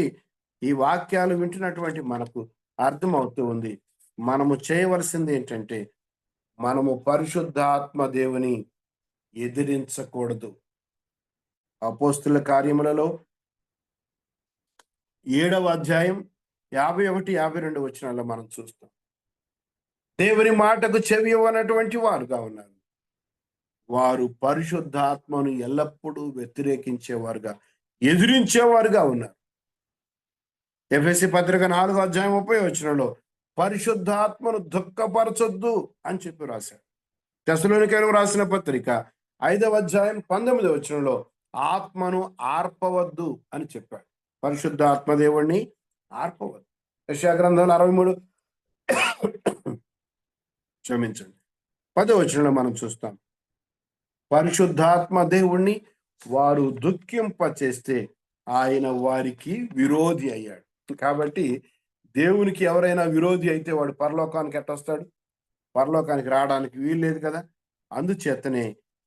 ఈ వాక్యాలు వింటున్నటువంటి మనకు అర్థమవుతూ ఉంది, మనము చేయవలసింది ఏంటంటే మనము పరిశుద్ధాత్మ దేవుని ఎదిరించకూడదు. అపోస్తుల కార్యములలో 7వ అధ్యాయం 51, 52 వచనాల్లో మనం చూస్తాం. దేవుని మాటకు చెవి ఇవ్వనటువంటి వారుగా ఉన్నారు. వారు పరిశుద్ధాత్మను ఎల్లప్పుడూ వ్యతిరేకించేవారుగా, ఎదిరించేవారుగా ఉన్నారు. ఎఫెసీ పత్రిక 4వ అధ్యాయం 30వ వచనంలో పరిశుద్ధాత్మను దుఃఖపరచొద్దు అని చెప్పి రాశారు. తెస్సలోనికైలకు రాసిన పత్రిక 5వ అధ్యాయం 19వ వచనంలో ఆత్మను ఆర్పవద్దు అని చెప్పాడు. పరిశుద్ధాత్మ దేవుణ్ణి ఆర్పవద్దు. యెషయా గ్రంథంలో 63 క్షమించండి 10వ వచనంలో మనం చూస్తాం, పరిశుద్ధాత్మ దేవుణ్ణి వారు దుఃఖింపచేస్తే ఆయన వారికి విరోధి అయ్యాడు. కాబట్టి దేవునికి ఎవరైనా విరోధి అయితే వాడు పరలోకానికి ఎట్టొస్తాడు? పరలోకానికి రావడానికి వీల్లేదు కదా. అందుచేతనే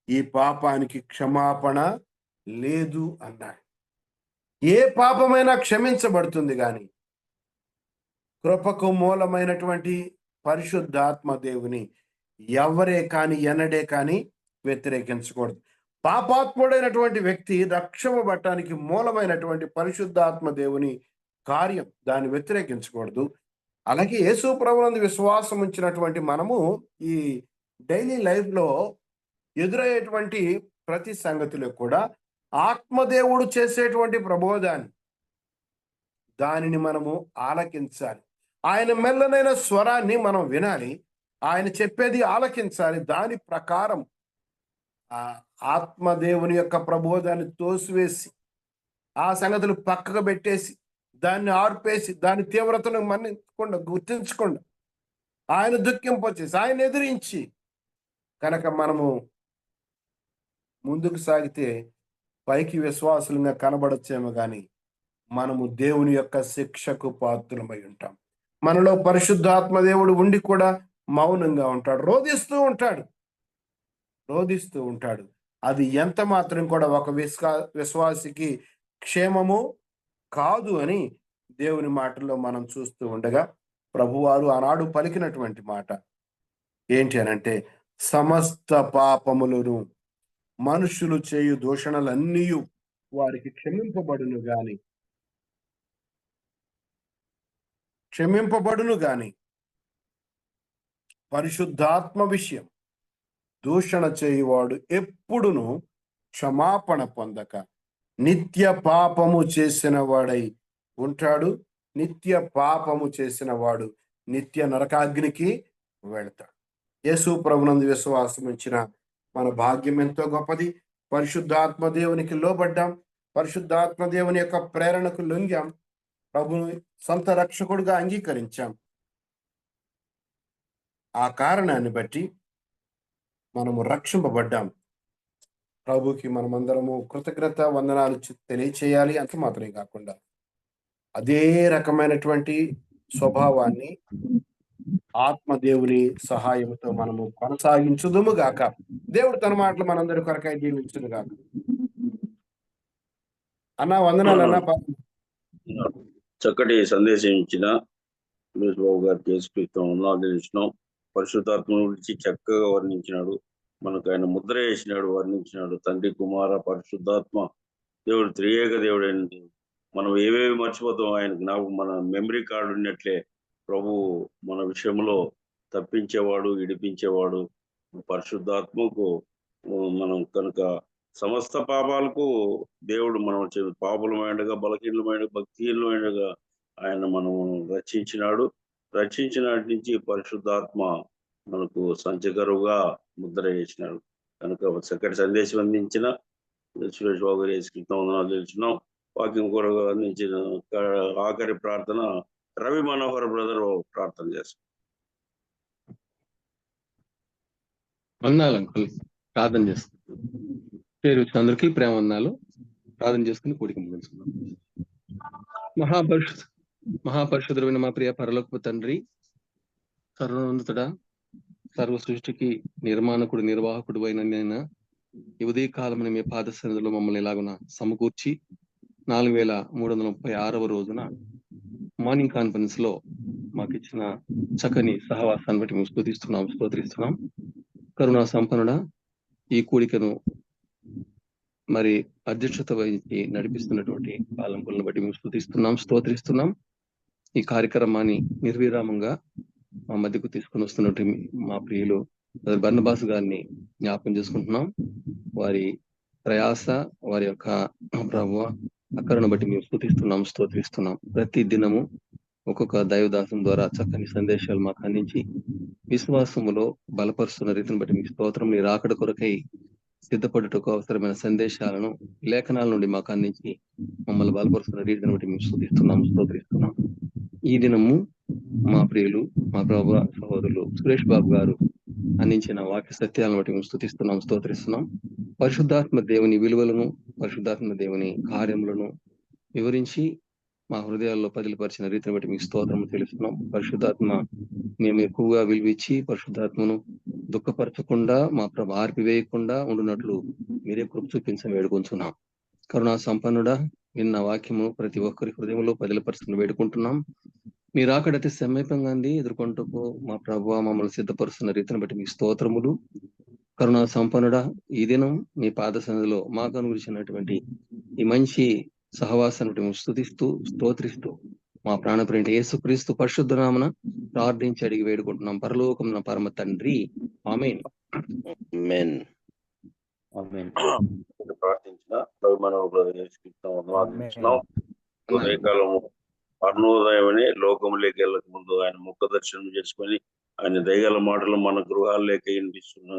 ఈ పాపానికి క్షమాపణ లేదు అన్నాడు. ఏ పాపమైనా క్షమించబడుతుంది, కానీ కృపకు మూలమైనటువంటి పరిశుద్ధాత్మ దేవుని ఎవరే కానీ ఎన్నడే కానీ వ్యతిరేకించకూడదు. పాపాత్ముడైనటువంటి వ్యక్తి రక్షింపబడటానికి మూలమైనటువంటి పరిశుద్ధాత్మ దేవుని కార్యం, దాన్ని వ్యతిరేకించకూడదు. అలాగే యేసు ప్రభువునందు విశ్వాసం ఉంచినటువంటి మనము ఈ డైలీ లైఫ్లో ఎదురయ్యేటువంటి ప్రతి సంగతిలో కూడా ఆత్మదేవుడు చేసేటువంటి ప్రబోధాన్ని, దానిని మనము ఆలకించాలి. ఆయన మెల్లనైన స్వరాన్ని మనం వినాలి, ఆయన చెప్పేది ఆలకించాలి. దాని ప్రకారం ఆ ఆత్మదేవుని యొక్క ప్రబోధాన్ని తోసివేసి, ఆ సంగతులు పక్కకు పెట్టేసి, దాన్ని ఆర్పేసి, దాని తీవ్రతను మన్నించకుండా, గుర్తించకుండా, ఆయన దుఃఖింపచేసి, ఆయన ఎదిరించి కనుక మనము ముందుకు సాగితే పైకి విశ్వాసులుగా కనబడచ్చేమో, కానీ మనము దేవుని యొక్క శిక్షకు పాత్రమై ఉంటాం. మనలో పరిశుద్ధాత్మ దేవుడు ఉండి కూడా మౌనంగా ఉంటాడు, రోధిస్తూ ఉంటాడు. అది ఎంత మాత్రం కూడా ఒక విశ్వాసికి క్షేమము కాదు అని దేవుని మాటల్లో మనం చూస్తూ ఉండగా, ప్రభువారు ఆనాడు పలికినటువంటి మాట ఏంటి అనంటే, సమస్త పాపములను మనుషులు చేయు దూషణలన్నీ వారికి క్షమింపబడును గాని పరిశుద్ధాత్మ విషయం దూషణ చేయువాడు ఎప్పుడును క్షమాపణ పొందక నిత్య పాపము చేసిన వాడై ఉంటాడు. నిత్య పాపము చేసిన వాడు నిత్య నరకాగ్నికి వెళ్తాడు. యేసు ప్రభునందు విశ్వాసం ఉంచిన మన భాగ్యం ఎంతో గొప్పది. పరిశుద్ధాత్మ దేవునికి లోబడ్డాం, పరిశుద్ధాత్మ దేవుని యొక్క ప్రేరణకు లొంగాం, ప్రభుని సొంత రక్షకుడుగా అంగీకరించాం. ఆ కారణాన్ని బట్టి మనము రక్షింపబడ్డాం. ప్రభుకి మనమందరము కృతజ్ఞత వందనాలు తెలియచేయాలి. అంత మాత్రమే కాకుండా అదే రకమైనటువంటి స్వభావాన్ని ఆత్మదేవుని సహాయంతో మనము కొనసాగించుదుము గాక. దేవుడు తన మాటలు మనందరి కొరకై దీవించును గాక. అన్నా వందనాలన్నా. చక్కటి సందేశం ఇచ్చిన సురేష్ బాబు గారికి యేసుక్రీస్తు పరిశుద్ధాత్మ గురించి చక్కగా వర్ణించినాడు. మనకు ఆయన ముద్ర వేసినాడు, వర్ణించినాడు. తండ్రి, కుమార, పరిశుద్ధాత్మ దేవుడు త్రియేక దేవుడైనది. మనం ఏవేవి మర్చిపోతాం, ఆయనకు మన మెమరీ కార్డు ఉన్నట్లే ప్రభు మన విషయంలో తప్పించేవాడు, ఇడిపించేవాడు. పరిశుద్ధాత్మకు మనం కనుక సమస్త పాపాలకు దేవుడు మనం పాపులమైనగా, బలహీనమైన, భక్తిహీనమైనగా ఆయన మనం రక్షించినాడు. రక్షించిన నుంచి పరిశుద్ధాత్మ మనకు సంచకరువుగా ముద్ర వేసినాడు. కనుక చక్కటి సందేశం అందించిన సురేష్ బాబు గారు యేసుక్రీస్తు వందనాలు తెలుసుకున్నాం. వాక్యం కొరకు అందించిన ఆఖరి ప్రార్థన రవి మనోహర్ బ్రదర్ ప్రార్థన చేస్తాం. వందనాలు అంకుల్, ప్రార్థన చేసుకుంటాం. పేరు వచ్చిన అందరికీ ప్రేమ వందనాలు. ప్రార్థన చేసుకుని కూడిక ముగించుకున్నాం. మహాపరిశుద్ధుడైన మా ప్రియ పరలోకపు తండ్రి, సర్వోన్నతుడా, సర్వ సృష్టికి నిర్మాణకుడు నిర్వాహకుడు అయిన నేను ఈ ఉదయ కాలమని మీ పాద సన్నిధిలో మమ్మల్ని ఎలాగున సమకూర్చి 4336వ రోజున మార్నింగ్ కాన్ఫరెన్స్ లో మాకు ఇచ్చిన చక్కని సహవాసాన్ని బట్టి మేము స్తోత్రిస్తున్నాం. కరుణా సంపన్నుడా, ఈ కూడికను మరి అధ్యక్షత వహించి నడిపిస్తున్నటువంటి పాలంకులను బట్టి మేము స్తోత్రిస్తున్నాం. ఈ కార్యక్రమాన్ని నిర్విరామంగా మా మధ్యకు తీసుకుని వస్తున్నట్టు మా ప్రియులు బర్నబాస్ గారిని జ్ఞాపకం చేసుకుంటున్నాం. వారి ప్రయాస, వారి యొక్క ప్రభువ అక్కరను బట్టి మేము స్తోత్రిస్తున్నాం. ప్రతి దినము ఒక్కొక్క దైవదాసం ద్వారా చక్కని సందేశాలు మాకు అందించి విశ్వాసములో బలపరుస్తున్న రీతిని బట్టి మీకు స్తోత్రం. నీ రాకడ కొరకై సిద్ధపడుటకు అవసరమైన సందేశాలను లేఖనాల నుండి మాకు అందించి మమ్మల్ని బలపరుస్తున్న రీతిని బట్టి మేము స్తోత్రిస్తున్నాం. ఈ దినము మా ప్రియులు, మా ప్రభు సహోదరులు సురేష్ బాబు గారు అందించిన వాక్య సత్యాలను బట్టి మేము స్తోత్రిస్తున్నాం. పరిశుద్ధాత్మ దేవుని విలువలను, పరిశుద్ధాత్మ దేవుని కార్యములను వివరించి మా హృదయాల్లో పదిలిపరిచిన రీతిని బట్టి మీకు స్తోత్రము తెలుస్తున్నాం. పరిశుద్ధాత్మ మేము ఎక్కువగా విలువిచ్చి పరిశుద్ధాత్మను దుఃఖపరచకుండా, మా ప్రభు ఆర్పివేయకుండా ఉండునట్లు మీరే కృప చూపించని వేడుకుంటున్నాం. కరుణా సంపన్నుడా, విన్న వాక్యము ప్రతి ఒక్కరి హృదయంలో పదిలిపరుచుకుని వేడుకుంటున్నాం. మీరు అక్కడైతే సమీపంగా ఎదుర్కొంటూ మా ప్రభు మమ్మల్ని సిద్ధపరుస్తున్న రీతిని బట్టి మీకు స్తోత్రములు. కరుణా సంపన్నుడా, ఈ దినం మీ పాద సన్నిధిలో మాకు అనుగురించినటువంటి ఈ మంచి సహవాసాన్ని స్తోత్రిస్తూ మా ప్రాణప్రియుడైన యేసుక్రీస్తు పరిశుద్ధ నామమున ప్రార్థించి అడిగి వేడుకుంటున్నాం. పరలోకమున పరమ తండ్రి, ఆమేన్. ప్రార్థించిన రవి మనోహర్ బ్రదర్ యేసుక్రీస్తు వందనాలు. ఉదయకాలము అరుణోదయమని లోకములోకి వెళ్ళక ముందు ఆయన ముఖ దర్శనం చేసుకొని ఆయన దయగల మాటలు మన గృహాల్లోకి వినిపిస్తున్న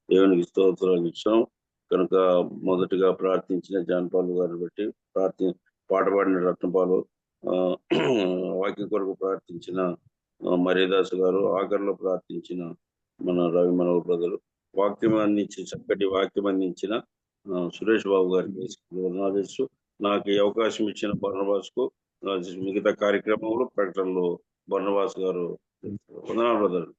దేవునికి స్తోత్రాలు ఇచ్చాం. కనుక మొదటిగా ప్రార్థించిన జాన్పాల్ గారిని బట్టి పాట పాడిన రత్నపాలు, వాక్యం కొరకు ప్రార్థించిన మర్యాదాసు గారు, ఆఖరిలో ప్రార్థించిన మన రవి మనోహర్ బ్రదరు, వాక్యం అందించి చక్కటి వాక్యం అందించిన సురేష్ బాబు గారికి వందనాలు. నాకు ఈ అవకాశం ఇచ్చిన బర్నబాస్ కు, మిగతా కార్యక్రమంలో ప్రకటనలో బర్నబాస్ గారు వందనాలు బ్రదర్.